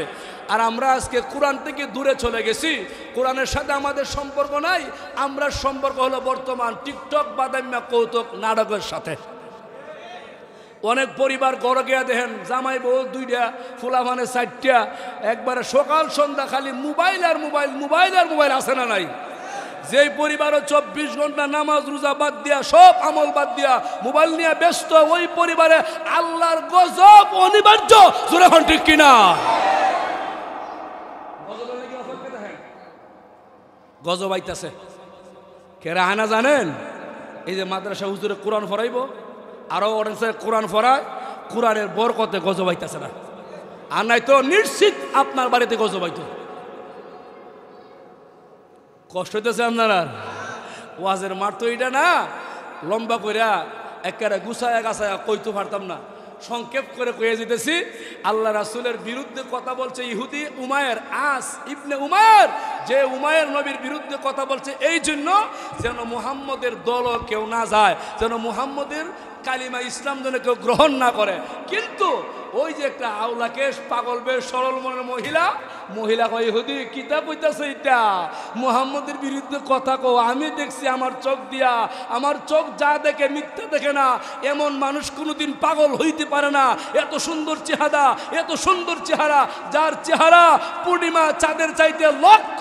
আর আমরা আজকে কোরআন থেকে দূরে চলে গেছি, কোরআনের সাথে আমাদের সম্পর্ক নাই। আমরা সম্পর্ক হলো বর্তমান টিকটক, বাদাম্যা, কৌতুক, নাটকের সাথে। অনেক পরিবার গড়ে গিয়া দেখেন, জামাই বউ 2টা, ফুলা মানে 4টা, একবারে সকাল সন্ধ্যা খালি মোবাইল আর মোবাইল, মোবাইল আর মোবাইল, আছে না নাই? যেই পরিবারও 24 ঘন্টা নামাজ রোজা বাদ দিয়া, সব আমল বাদ দিয়া মোবাইল নিয়ে ব্যস্ত, ওই পরিবারে আল্লাহর গজব অনিবার্য। জোরে এখন ঠিক কিনা? গজব আইতাছে কেরা আনা জানেন? এই যে মাদ্রাসা হুজুরে কোরআন পড়াইব, আরো অনেক কোরআন পড়ায়, কোরআনের বরকতে গজব আইতাছে না। আর নাই তো নিশ্চিত আপনার বাড়িতে গজব আইতো। কষ্ট হইতেছে আপনারা? ওয়াজের মার তো এটা না, লম্বা কইরা একেবারে গুছায়া গাছায়া কইতে পারতাম না, সংক্ষেপ করে কয়ে যেতেছি। আল্লাহ রাসূলের বিরুদ্ধে কথা বলছে ইহুদি উমায়ের, আস ইবনে উমায়ের, যে উমায়ের নবীর বিরুদ্ধে কথা বলছে এই জন্য যেন মুহাম্মদের দলও কেউ না যায়, যেন মুহাম্মদের কালিমা ইসলাম যেন কেউ গ্রহণ না করে। কিন্তু ওই যে একটা আউলাকেশ পাগল বেশ সরল মনের মহিলা কয় ইহুদি কিতা কইতাছে এটা, মুহাম্মদের বিরুদ্ধে কথা কও, আমি দেখছি আমার চোখ দিয়া, আমার চোখ যা দেখে মিথ্যা দেখে না, এমন মানুষ কোনোদিন পাগল হইতে পারে না। এত সুন্দর চেহারা, এত সুন্দর চেহারা, যার চেহারা পূর্ণিমা চাঁদের চাইতে লক্ষ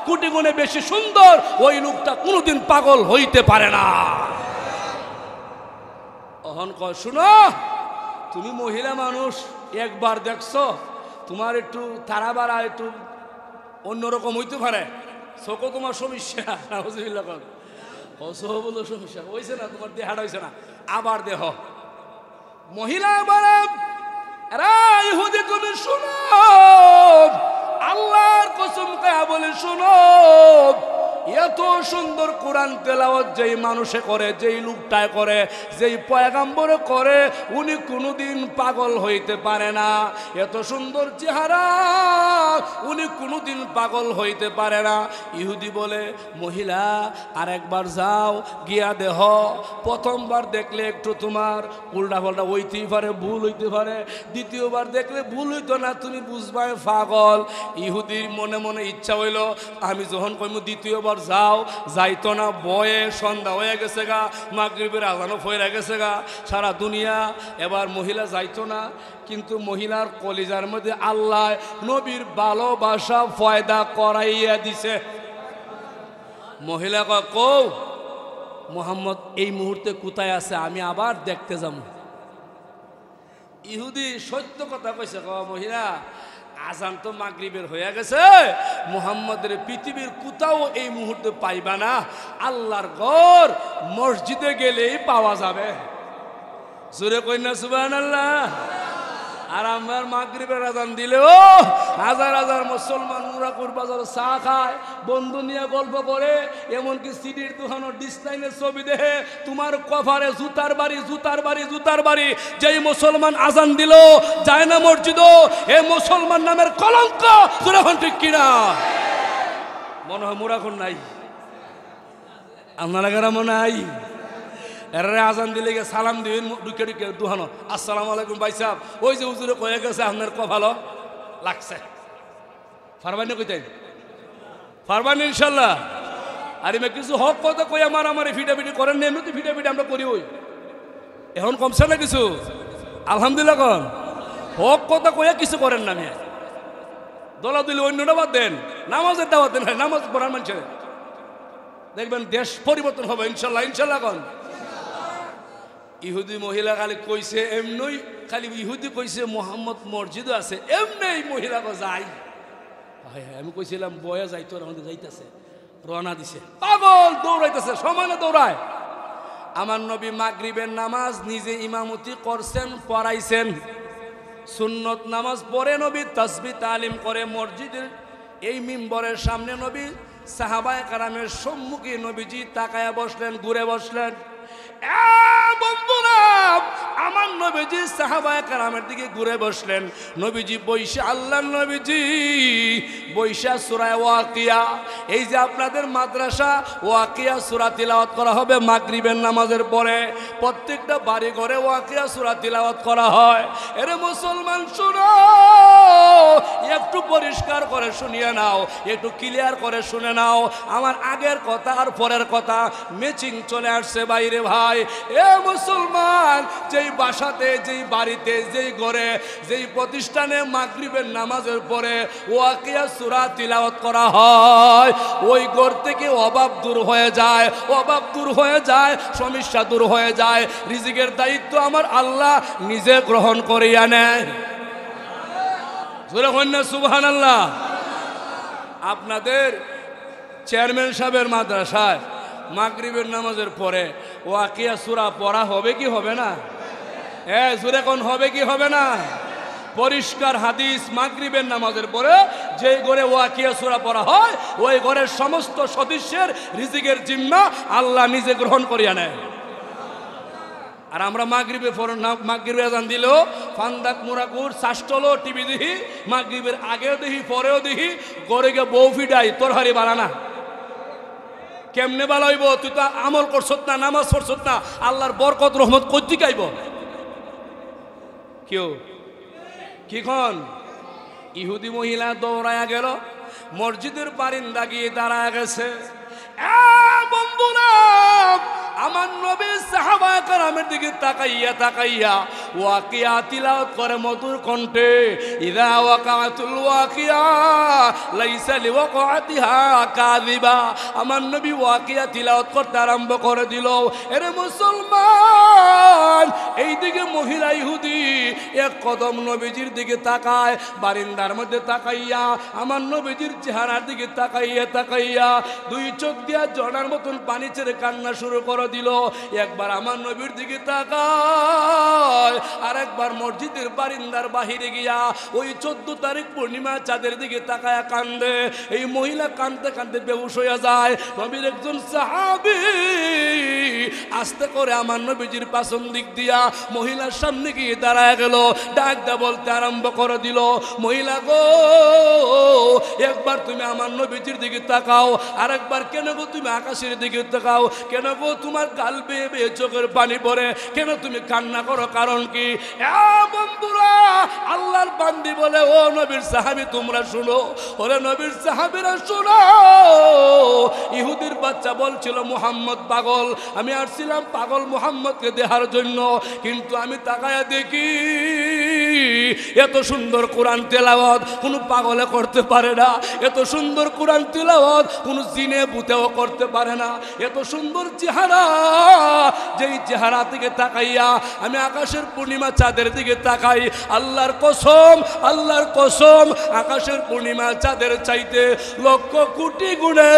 কোটি গুণে বেশি সুন্দর, ওই লোকটা কোনোদিন পাগল হইতে পারে না। অহন কয় শুনো, তুমি মহিলা মানুষ, একবার দেখছো, তোমার একটু তারা বাড়া একটু অন্যরকম হইতে পারে, চোখও তোমার সমস্যা, বলো সমস্যা হয়েছে না, তোমার দেহাটা হয়েছে না, আবার দেহ মহিলা বলে ইহুদি তুমি শুনো, আল্লাহর কসম খায়া বলে শুনো, এত সুন্দর কোরআন তেলাওয়াত যেই মানুষে করে, যেই লোকটায় করে, যেই পয়গাম্বরে করে, উনি কোনোদিন পাগল হইতে পারে না। এত সুন্দর চেহারা, উনি কোনোদিন পাগল হইতে পারে না। ইহুদি বলে মহিলা আরেকবার যাও, গিয়া দেহ, প্রথমবার দেখলে একটু তোমার উল্টা পাল্টা হইতেই পারে, ভুল হইতে পারে, দ্বিতীয়বার দেখলে ভুল হইতো না, তুমি বুঝবাই পাগল। ইহুদির মনে মনে ইচ্ছা হইল, আমি যখন কইমু দ্বিতীয়বার যাও, যাইতো না, বয়ে সন্ধ্যা হয়ে গেছে গা, মাগরিবের আজানও ফয়রা গেছে গা, সারা দুনিয়া, এবার মহিলা যাইতো না। কিন্তু মহিলার কলিজার মধ্যে আল্লাহ নবীর ভালোবাসা ফয়দা করাইয়া দিছে। মহিলা কও মুহাম্মদ এই মুহূর্তে কোথায় আছে, আমি আবার দেখতে যাব। ইহুদি সত্য কথা কইছে, মহিলা আজান তো মাগরিবের হয়ে গেছে, মুহাম্মদের পৃথিবীর কোথাও এই মুহূর্তে পাইবা না, আল্লাহর ঘর মসজিদে গেলেই পাওয়া যাবে। জোরে কই না সুবহানাল্লাহ। আর আমার মাগরিবের আজান দিলেও হাজার হাজার মুসলমান মুরাকুর বাজার চা খায়, বন্ধু নিয়ে গল্প করে, এমনকি সিডির দোকানো ডিসলাইনের ছবি দেখে তোমার কভারে জুতার বাড়ি, জুতার বাড়ি, জুতার বাড়ি। যেই মুসলমান আজান দিল যায় না মসজিদ, এ মুসলমান নামের কলঙ্ক। এখন ঠিক কিনা মনে হয় মুরাকুর নাই, আপনারা গ্রামও নাই। এরা আজান দিলে গিয়ে সালাম দিবেন, ঢুকে ঢুকে দুহানো আসসালামু আলাইকুম ভাই সাহেব, ওই যে হুজুরে কয়ে গেছে আপনার ভালো লাগছে, ফারবানি কইতেন ফারবানি ইনশাল্লাহ। আর এমনি কিছু হক কথা কই আমার ফিটাফিটি করেন না, এমনি ফিটাফিটি আমরা করি, ওই এখন কমছে না কিছু, আলহামদুলিল্লাহ। কন হক কথা কইয়া কিছু করেন না, মেয়ে দলা দিলে অন্যটা বাদ দেন, নামাজের দাওয়াত দেন, নামাজ পড়ার মানুষের দেখবেন দেশ পরিবর্তন হবে ইনশাল্লাহ, ইনশাল্লাহ। কন ইহুদি মহিলা খালি কইছে এমনই, খালি ইহুদি কইছে মুহাম্মদ মসজিদে আছে, এমনি মহিলা যাই। আমি কইছিলাম বয়া যাইতো, আমাদের যাইতেছে, রওনা দিছে, পাগল দৌড়াইতেছে, সমানে দৌড়ায়। আমার নবী মাগরিবের নামাজ নিজে ইমামতি করছেন, পড়াইছেন, সুন্নত নামাজ পড়ে নবী তাসবিহ তালিম করে মসজিদের এই মিম্বরের সামনে নবী সাহাবায়ে কেরামের সম্মুখে নবীজি তাকায়া বসলেন, ঘুরে বসলেন। বন্ধুরা, আমার নবীজি সাহাবায়ে কেরামের দিকে ঘুরে বসলেন, নবীজি বৈশা, আল্লাহর নবীজি বৈশা সূরা ওয়াকিয়া, এই যে আপনাদের মাদ্রাসা ওয়াকিয়া সূরা তিলাওয়াত করা হবে মাগরিবের নামাজের পরে, প্রত্যেকটা বাড়ি ঘরে ওয়াকিয়া সূরা তিলাওয়াত করা হয়। এরে মুসলমান শুনো, একটু পরিষ্কার করে শুনিয়ে নাও, একটু ক্লিয়ার করে শুনে নাও, আমার আগের কথা আর পরের কথা ম্যাচিং চলে আসছে বাইরে ভাই। এ মুসলমান, যেই বাসাতে, যেই বাড়িতে, যেই ঘরে, যেই প্রতিষ্ঠানে মাগরিবের নামাজের পরে ওয়াকিয়া সূরা তিলাওয়াত করা হয়, ওই ঘর থেকে অভাব দূর হয়ে যায়, অভাব দূর হয়ে যায়, সমস্যা দূর হয়ে যায়, রিজিকের দায়িত্ব আমার আল্লাহ নিজে গ্রহণ করিয়া নেয়। সুবহানাল্লাহ। আপনাদের চেয়ারম্যান সাহেবের মাদ্রাসায় মাগরিবের নামাজের পরে ওয়াকিয়া সূরা পড়া হবে কি হবে না? জোরে কোন হবে কি হবে না? পরিষ্কার হাদিস, মাগরিবের নামাজের পরে যেই ঘরে ওয়াকিয়া সূরা পড়া হয়, ওই ঘরের সমস্ত সদস্যের রিজিকের জিম্মা আল্লাহ নিজে গ্রহণ করিয়া নেয়। আর আমরা মাগরিবের আজান দিলেও ফান্দাক মুরাকুর শাস্তলো টিভি দেখি, মাগরিবের আগেও দেখি, পরেও দেখি, ঘরে গিয়ে বউ ফিডাই তোর হারি বাড়ানা, কেমনে ভালো হইব? তুই তো আমল করছত না, নামাজ পড়ছত না, আল্লাহর বরকত রহমত কই থেকে আইব? কেউ কিখন ইহুদি মহিলা দৌড়ায়া গেল, মসজিদের বারিন্দা গিয়ে দাঁড়ায় গেছে। বন্ধুরা, আমার নবী সাহাবায়ে কেরামের দিকে তাকাইয়া তাকাইয়া ওয়াকিয়া তিলাওয়াত করে মধুর কণ্ঠে, ইযা ওয়াকাতুল ওয়াকিয়া লাইসা লিওয়াকাতিহা কাযিবা। আমার নবী ওয়াকিয়া তিলাওয়াত করতে আরম্ভ করে দিল। এরে মুসলমান, এইদিকে মহিলা ইহুদি এক কদম নবীজির দিকে তাকায়, বারিন্দার মধ্যে তাকাইয়া আমার নবীজির চেহারার দিকে তাকাইয়া তাকাইয়া দুই চোখ দিয়া জড়ার মতন পানি ছেড়ে কান্না শুরু করে দিল। একবার আমার নবীর দিকে তাকায়, আর একবার মসজিদের বারিন্দার বাহিরে গিয়া ওই 14 তারিখ পূর্ণিমা চাঁদের দিকে তাকায়া কান্দে। এই মহিলা কান্দতে কান্দতে বেহুশ হয়ে যায়। নবীর একজন সাহাবী আস্তে করে আমার নবীজির পাছন দিক দিয়া মহিলার সামনে গিয়ে দাঁড়ায় গেল, ডাক দা বলতে আরম্ভ করে দিল, মহিলা গো, একবার তুমি আমার নবীজির দিকে তাকাও, আর একবার কেন গো তুমি আকাশের দিকে তাকাও, কেন গো তোমার গাল বেয়ে বেয়ে চোখের পানি পড়ে, কেন তুমি কান্না করো, কারণ কি? বন্ধুরা, আল্লাহর বান্দি বলে, ও নবীর সাহাবী তোমরা শুনো, ওরে নবীর সাহাবীরা শুনো। ইহুদির বাচ্চা বলছিল মুহাম্মদ পাগল, আমি আসছিলাম পাগল মুহাম্মদকে দেখার জন্য, কিন্তু আমি তাকায়া দেখি এত সুন্দর কোরআন তেলাওয়াত কোনো পাগলে করতে পারে না, এত সুন্দর কোরআন তেলাওয়াত কোনো জিনে ভূতেও করতে পারে না, এত সুন্দর চেহারা, যেই চেহারা থেকে তাকাইয়া আমি আকাশের পূর্ণিমা চাঁদের দিকে তাকাই, আল্লাহর কসম, আল্লাহর কসম, আকাশের পূর্ণিমা চাঁদের চাইতে লক্ষ কোটি গুণে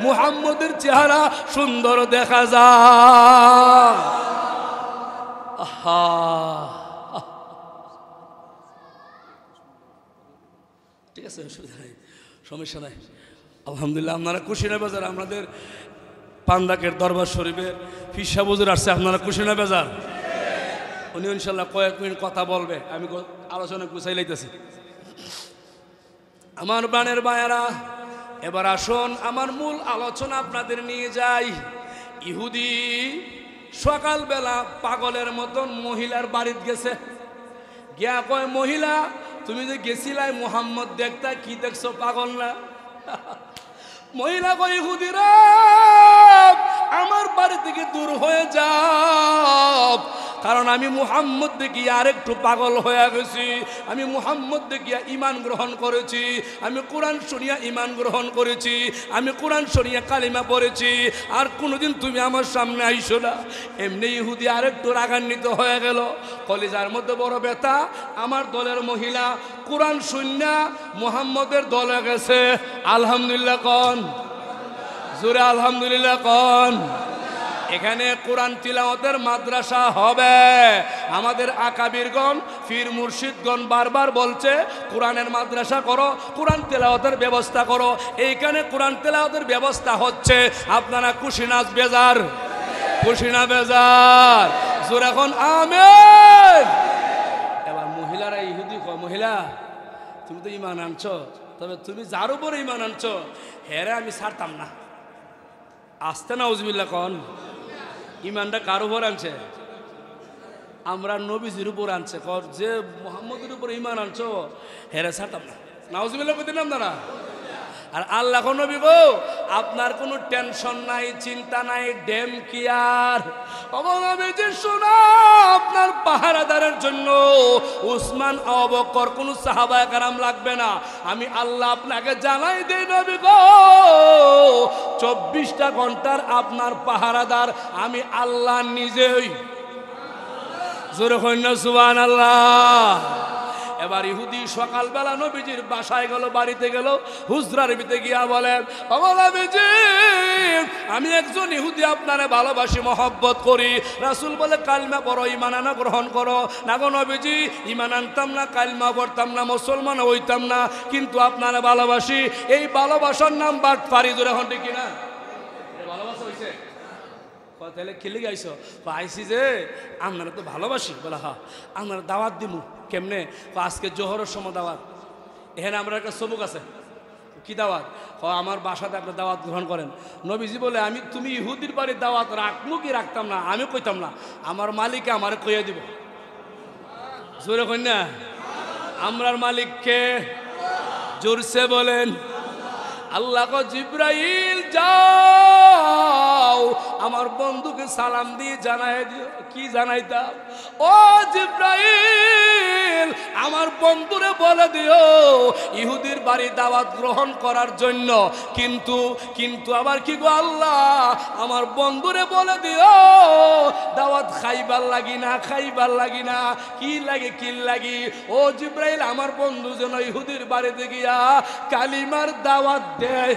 মুহাম্মদের চেহারা সুন্দর দেখা যায়। আহা, ঠিক আছে, অসুবিধা নেই, সমস্যা নাই। আলহামদুলিল্লাহ, আপনারা খুশি না বেজার? আমাদের পান্দাকের দরবার শরীফে পীর সাহেব হুজুর আসছে, আপনারা খুশি না বেজার? উনি ইনশাল্লাহ কয়েক মিনিট কথা বলবে, আমি আলোচনা গুছাই লাইতেছি। আমার প্রাণের বায়ারা, এবার আসুন আমার মূল আলোচনা আপনাদের নিয়ে যাই। ইহুদি সকালবেলা পাগলের মতন মহিলার বাড়িতে গেছে, গিয়া কয়, মহিলা তুমি যে গেছিলাই মুহাম্মদ দেখতা, কি দেখছো পাগল না? মহিলা কয়, ইহুদিরা আমার বাড়ি থেকে দূর হয়ে যাও, কারণ আমি মুহাম্মদ দেখিয়া আরেকটু পাগল হয়ে গেছি, আমি মুহাম্মদ দেখিয়া ঈমান গ্রহণ করেছি, আমি কোরআন শুনিয়া ঈমান গ্রহণ করেছি, আমি কোরআন শুনিয়া কালিমা পড়েছি, আর কোনোদিন তুমি আমার সামনে আইসো না। এমনি ইহুদি আরেকটু রাগান্বিত হয়ে গেল, কলিজার মধ্যে বড় ব্যথা, আমার দলের মহিলা কোরআন শুনিয়া মুহাম্মদের দলে গেছে। আলহামদুলিল্লাহ কন, জোরে আলহামদুলিল্লাহ কন। এখানে কোরআন তিলাওয়াতের মাদ্রাসা হবে। আমাদের আকাবিরগণ, পীর মুর্শিদগণ বারবার বলছে কোরআনের মাদ্রাসা করো, কোরআন তেলাওয়াতের ব্যবস্থা করো। এইখানে কোরআন তেলাওয়াতের ব্যবস্থা হচ্ছে। আপনারা খুশি না বেজার? খুশি না বেজার? জোরে এখন আমিন। এবার মহিলারা ইহুদি কয়, মহিলা তুমি তো ঈমান আনছো, তবে তুমি যার উপরে ঈমান আনছো হেরে আমি ছাড়তাম না। আসতে না উজবিল্লা কন, ইমানটা কার উপর আনছে? আমরা নবীজির উপর আনছে। কর যে মুহাম্মদের উপর ঈমান আনছো হেরে ছাড়তাম না। নাউজুবিল্লাহ কইতে নাম দাঁড়া। আর আল্লাহ নবী গো, আপনার কোনো টেনশন নাই, চিন্তা নাই, ড্যাম কিয়ার অবনবীজি শোনা, আপনার পাহারাদারের জন্য উসমান আবু বকর কোন সাহাবায়ে কেরাম লাগবে না। আমি আল্লাহ আপনাকে জানাই দেই নবী গো, 24টা ঘন্টার আপনার পাহারাদার আমি আল্লাহ নিজেই। জোরে কইন না সুবহানাল্লাহ। এবার ইহুদি সকালবেলা নবীজির বাসায় গেল, বাড়িতে গেল, হুজরার ভিতরে গিয়া বলেন, ও নবীজি আমি একজন ইহুদি, আপনারে ভালোবাসি, মহব্বত করি। রাসূল বলে কালিমা পড়ো, ঈমান আনা গ্রহণ করো। না গো নবীজি, ঈমান আনতাম না, কালিমা পড়তাম না, মুসলমান হইতাম না, কিন্তু আপনারে ভালোবাসি। এই ভালোবাসার নাম বাটপারি। জোরে এখন ঠিক কিনা? ভালোবাসা হইছে? তাহলে খেলে গাইছো? আইসি যে আপনারা তো ভালোবাসি। বলে হ্যাঁ, আপনারা দাওয়াত দিমু। কেমনে? আজকে জোহরের সময় দাওয়াত। এখানে আমরা একটা সবুক আছে, কি দাওয়াত? আমার বাসাতে আপনি দাওয়াত গ্রহণ করেন। নবীজি বলে, আমি তুমি ইহুদির বাড়ির দাওয়াত রাখবো কি রাখতাম না, আমি কইতাম না, আমার মালিকে আমার কইয়া দিব। জোরে কই না? আমরার মালিককে জোরসে বলেন। আল্লাহ কো জিব্রাইল যাও আমার বন্ধুকে সালাম দিয়ে জানাই দিও। কি জানাইতাম? ও জিব্রাইল আমার বন্ধুরে বলে দিও ইহুদির বাড়ি দাওয়াত গ্রহণ করার জন্য, কিন্তু আবার কি গো আল্লাহ, আমার বন্ধুরে বলে দিও দাওয়াত খাইবার লাগি না, কি লাগি। ও জিব্রাইল আমার বন্ধু যেন ইহুদির বাড়িতে গিয়া কালিমার দাওয়াত দেয়।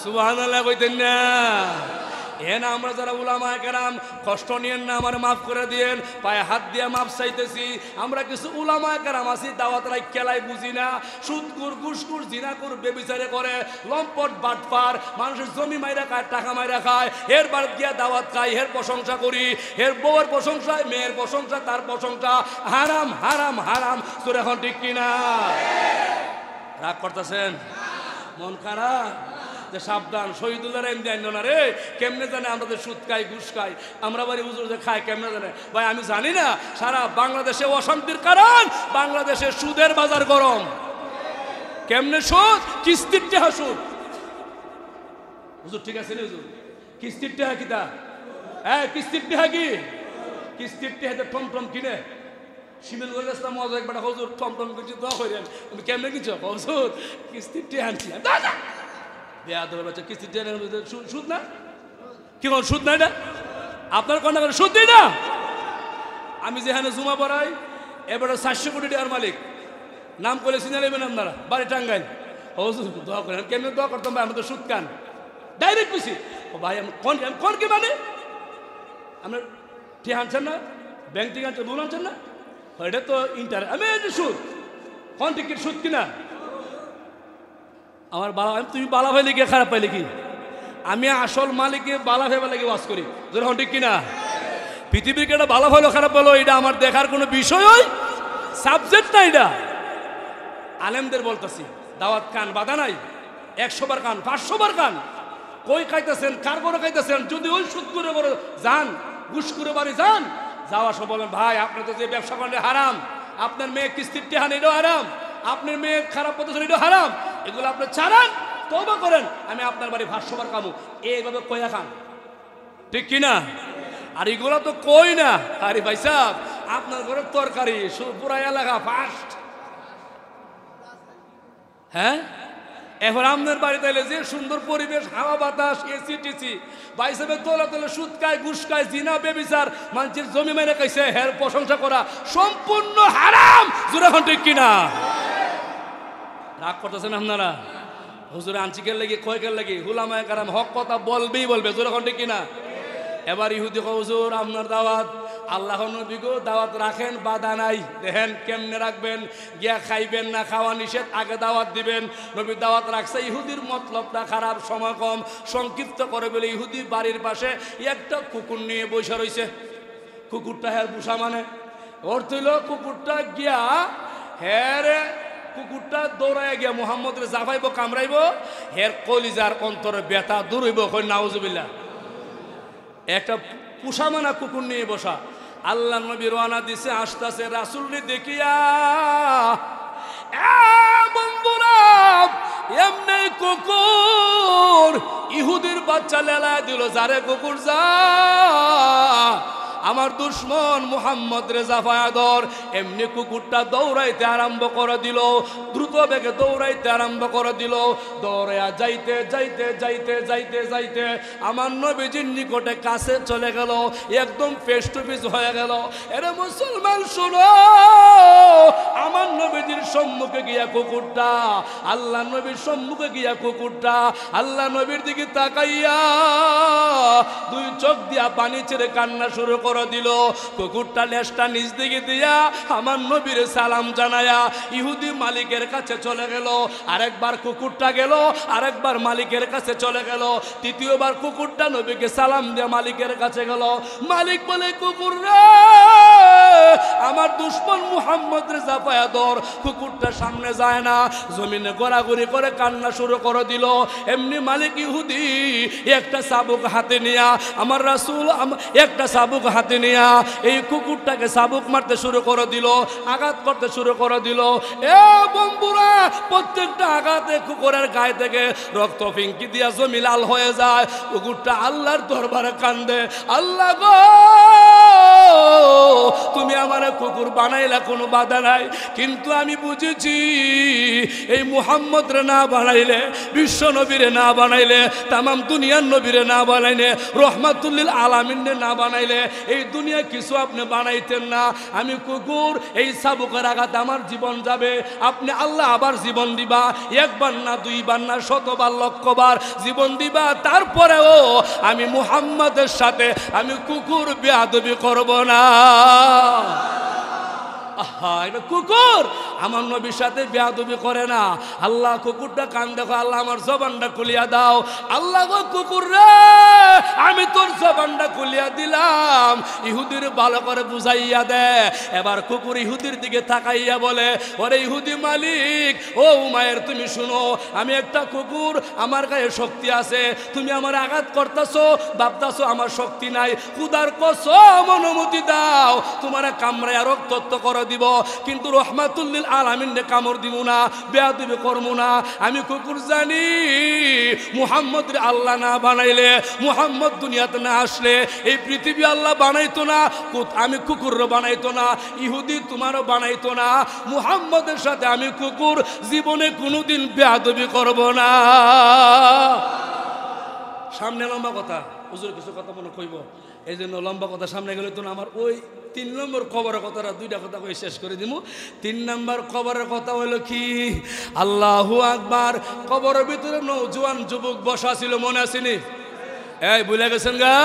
সুবহানাল্লাহ কইতেন না? না আমরা যারা উলামায়ে কেরাম কষ্ট নিয়েন না, আমার মাফ করে দিয়েন, পায়ে হাত দিয়ে মাফ চাইতেছি। আমরা কিছু উলামায়ে কেরাম আছি দাওয়াত রাই খেলাই বুঝি না, সুদকুর ঘুষকুর জিনাকুর বেবিচারে করে, লম্পট বাটপার, মানুষের জমি মাইরা খায়, টাকা মাইরা খায়, এর বাড়ি গিয়া দাওয়াত খাই, এর প্রশংসা করি, এর বউয়ের প্রশংসা, মেয়ের প্রশংসা, তার প্রশংসা হারাম হারাম হারাম। তোর এখন ঠিক কিনা? রাগ করতেছেন? মন খারাপ? সাবধান, শহীদুল্লাহ দেন না রে, কেমনে জানে আমরা তো সুদ খাই ঘুষ খাই, আমরা বাড়ি হুজুর যে খাই কেমনে জানে? ভাই আমি জানি না, সারা বাংলাদেশে অশান্তির কারণ বাংলাদেশে সুদের বাজার গরম। কেমনে সুদ? কিস্তির টাকা সুদ। হুজুর ঠিক আছে হুজুর, কিস্তির টাকা কিতা? হ্যাঁ কিস্তির টাকা কি? কিস্তির টাকাতে টমটম কিনে শিমিল করে আসলাম মজা একবার, হুজুর টমটম কিছু দোয়া করেন। তুমি কেমনে কিছু? হুজুর কিস্তির টাকা আনছিলাম। কিস্তির টাকা সুদ না? কি কোন সুদ নাই না? আপনার কন্যা করে সুদ দিই না? আমি যেখানে জুমা পড়াই এবারে 400 কোটি টাকার মালিক, নাম করে চিনে নেবেন আপনারা, বাড়ি টাঙ্গাইল। হুজুর দোয়া করেন। কেমনে দোয়া করতাম ভাই? আমি তো সুদ কান ডাইরেক্ট বুঝি। ও ভাই আমি কোন কি মানে আপনার ঠিক আনছেন না, ব্যাংক থেকে আনছেন, লোন আনছেন না, এটা তো ইন্টার আমি সুদ। কোন টিকিট সুদ কিনা? আমার বালা, তুমি বালা ভাই লিখে খারাপ পাইলে কি? আমি আসল মালিকে বালা ভাই লাগে ওয়াজ করি, যখন ঠিক কিনা? পৃথিবীর কেটা বালা ভাইলো খারাপ পাইলো এটা আমার দেখার কোনো বিষয় সাবজেক্ট না। এটা আলেমদের বলতেছি, দাওয়াত কান বাধা নাই, 100 বার কান, 500 বার কান। কই খাইতেছেন, কার করে খাইতেছেন? যদি ওই সুদ করে বড় যান, ঘুষ করে বাড়ি যান, যাওয়া সব বলেন ভাই আপনি তো যে ব্যবসা করেন হারাম, আপনার মেয়ে কিস্তির টেহান এটাও হারাম, আপনার মেয়ে খারাপ পথে এটাও হারাম, এগুলো আপনি ছাড়ান, তওবা করেন, আমি আপনার বাড়ি 500 বার কামু, এইভাবে কইয়া খান, ঠিক কিনা? আর এগুলো তো কই না। আরে ভাই সাহেব আপনার ঘরের তরকারি পুরা এলাকা ফাস্ট। হ্যাঁ এখন আপনার বাড়িতে এলে যে সুন্দর পরিবেশ, হাওয়া বাতাস, এসি টিসি, ভাই সাহেবের তোলা তোলে সুদ খায়, ঘুষ খায়, জিনা বেবিচার, মানুষের জমি মেরে খাইছে, হের প্রশংসা করা সম্পূর্ণ হারাম। জোরে এখন ঠিক কিনা? রাগ করতেছেন আপনারা? হুজুরে আনচিকের লেগে কয়েকের লেগে উলামায়ে কেরাম হক কথা বলবেই বলবে। জোরে এখন ঠিক কিনা? এবার ইহুদি হুজুর আপনার দাওয়াত, আল্লাহ নবী গো দাওয়াত রাখেন, বাধা নাই, দেখেন কেমনে রাখবেন, গিয়া খাইবেন না, খাওয়া নিষেধ, আগে দাওয়াত দিবেন। নবী দাওয়াত রাখছে, ইহুদির মতলবটা খারাপ, সময় কম, সংক্ষিপ্ত করে বলে ইহুদি বাড়ির পাশে একটা কুকুর নিয়ে বসে রয়েছে। কুকুরটা হ্যাঁ বুসা মানে অর্থ হইল কুকুরটা গিয়া হ্যাঁ কুকুরটা দৌড়ায় গিয়া মোহাম্মদ রে জাফাইব, কামড়াইব, হের কলিজার অন্তরে ব্যথা দূর হইব। কই নাউজুবিল্লাহ। একটা পুষামানা কুকুর নিয়ে বসা। আল্লাহ নবী রওনা দিছে, আসতেছে, রাসূলকে দেখিয়া বন্ধুরা এমনি কুকুর ইহুদির বাচ্চা লেলায় দিল, যারে কুকুর যা আমার দুশ্মন মুহাম্মদ রে জাফায়া ধর। এমনি কুকুরটা দৌড়াইতে আরম্ভ করে দিল, দ্রুত বেগে দৌড়াইতে আরম্ভ করে দিল। দৌড়াইয়া যাইতে যাইতে যাইতে যাইতে যাইতে আমার নবীজির নিকটে কাছে চলে গেল, একদম ফেস টু ফেস হয়ে গেল। এরে মুসলমান শুনো, আমার নবীজির সম্মুখে গিয়া কুকুরটা, আল্লাহ নবীর সম্মুখে গিয়া কুকুরটা আল্লাহ নবীর দিকে তাকাইয়া দুই চোখ দিয়া পানি ছেড়ে কান্না শুরু করে করে দিল। কুকুরটা লেজটা নিচ দিকে দিয়া আমার নবীর সালাম জানায়া ইহুদি মালিকের কাছে চলে গেল। আরেকবার কুকুরটা গেল, আরেকবার মালিকের কাছে চলে গেল। তৃতীয়বার কুকুরটা নবীকে সালাম দিয়ে মালিকের কাছে গেল। মালিক বলে, কুকুর রে, আমার দুশমন মুহাম্মদ রে জাপায়া ধর। কুকুরটা সামনে যায় না, জমিনে গড়াগড়ি করে কান্না শুরু করে দিল। এমনি মালিক ইহুদি একটা চাবুক হাতে নিয়া, আমার রাসূল একটা চাবুক হাতে নিয়া এই কুকুরটাকে চাবুক মারতে শুরু করে দিল, আঘাত করতে শুরু করে দিল। এ বন্ধুরা, প্রত্যেকটা আঘাতে কুকুরের গায়ে থেকে রক্ত ফিঙ্কি দিয়া জমি লাল হয়ে যায়। কুকুরটা আল্লাহর দরবারে কান্দে, আল্লাহ গো, তুমি আমার কুকুর বানাইলা, কোনো বাধা নাই, কিন্তু আমি বুঝেছি এই মুহাম্মদ রে না বানাইলে, বিশ্ব নবীরে না বানাইলে, তামাম দুনিয়ার নবীরে না বানাইলে, রহমাতুল লিল আলামিনে না বানাইলে এই দুনিয়া কিছু আপনি বানাইতেন না। আমি কুকুর, এই চাবুকের আঘাতে আমার জীবন যাবে, আপনি আল্লাহ আবার জীবন দিবা, একবার না, দুইবার না, শতবার, লক্ষবার জীবন দিবা, তারপরেও আমি মুহাম্মদের সাথে আমি কুকুর বেয়াদবি করব না। আহা, এটা কুকুর আমার নবীর সাথে বেয়াদবি করে না। আল্লাহ কুকুরটা কান দেখো, আল্লাহ আমার জবানটা খুলিয়া দাও। আল্লাহ গো কুকুর রে, আমি তোর জবানটা খুলিয়া দিলাম, ইহুদির ভালো করে বুঝাইয়া দে। এবার কুকুর ইহুদির দিকে তাকাইয়া বলে, ওরে ইহুদি মালিক, ও উমায়ের, তুমি শুনো, আমি একটা কুকুর, আমার গায়ে শক্তি আছে, তুমি আমার আঘাত করতেছো, ভাবতেছো আমার শক্তি নাই, খুদার কসম অনুমতি দাও, তোমার কামড়ায় রক্ত করে দিব, কিন্তু রহমাতুল লিল আলামিনে কামড় দিব না, বেয়াদবি করব না। আমি কুকুর জানি মুহাম্মদ রে আল্লাহ না বানাইলে, মুহাম্মদ দুনিয়াতে না আসলে এই পৃথিবী আল্লাহ বানাইতো না, আমি কুকুরও বানাইতো না, ইহুদি তোমারও বানাইতো না। মুহাম্মদের সাথে আমি কুকুর জীবনে কোনোদিন বেয়াদবি করব না। সামনে লম্বা কথা, হুজুর কিছু কথা মনে কইব, এই জন্য লম্বা কথা সামনে গেলে তো আমার ওই 3 নম্বর কবরের কথাটা দুইটা কথা কই শেষ করে দিব। 3 নম্বর কবরের কথা হলো কি, আল্লাহু আকবার, কবরের ভিতরে নওজোয়ান যুবক বসা ছিল, মনে আসেনি? এই ভুলে গেছেন গা,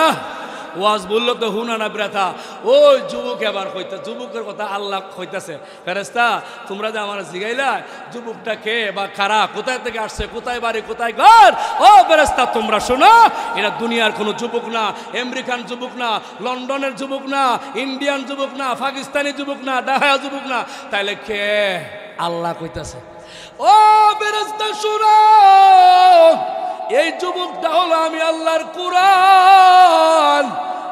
ওয়াজ বললো তো হুনা না ব্রেথা। ওই যুবক এবার কইতা, যুবকের কথা আল্লাহ কইতাছে, ফেরেশতা তোমরা যে আমার জিগাইলা যুবকটা কে বা কারা, কোথায় থেকে আসছে, কোথায় বাড়ি, কোথায় ঘর, ও ফেরেশতা তোমরা শোনো, এরা দুনিয়ার কোনো যুবক না, আমেরিকান যুবক না, লন্ডনের যুবক না, ইন্ডিয়ান যুবক না, পাকিস্তানি যুবক না, ডাহা যুবক না, তাইলে কে? আল্লাহ কইতাছে, ও ফেরেশতা শোনো, এই যুবকটা হলো আমি আল্লাহর কুরআন।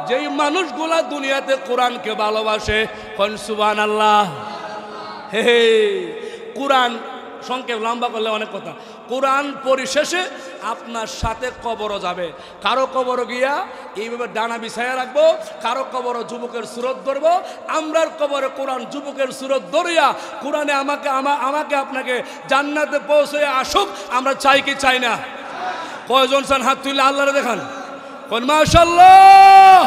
যেই মানুষগুলা দুনিয়াতে কোরআনকে ভালোবাসে, কোন সুবহানাল্লাহ। হে কোরআন সংক্ষেপ লম্বা করলে অনেক কথা। কোরআন পরিশেষে আপনার সাথে কবরও যাবে, কারো কবর গিয়া এইভাবে ডানা বিছায়া রাখবো, কারো কবর যুবকের সুরত ধরবো, আমরার কবরে কোরআন যুবকের সুরত ধরিয়া কোরআনে আমাকে আপনাকে জান্নাতে পৌঁছে আসুক, আমরা চাই কি চাই না? কয়জন চান হাত তুলে আল্লাহরে দেখান, কোন মাশাআল্লাহ।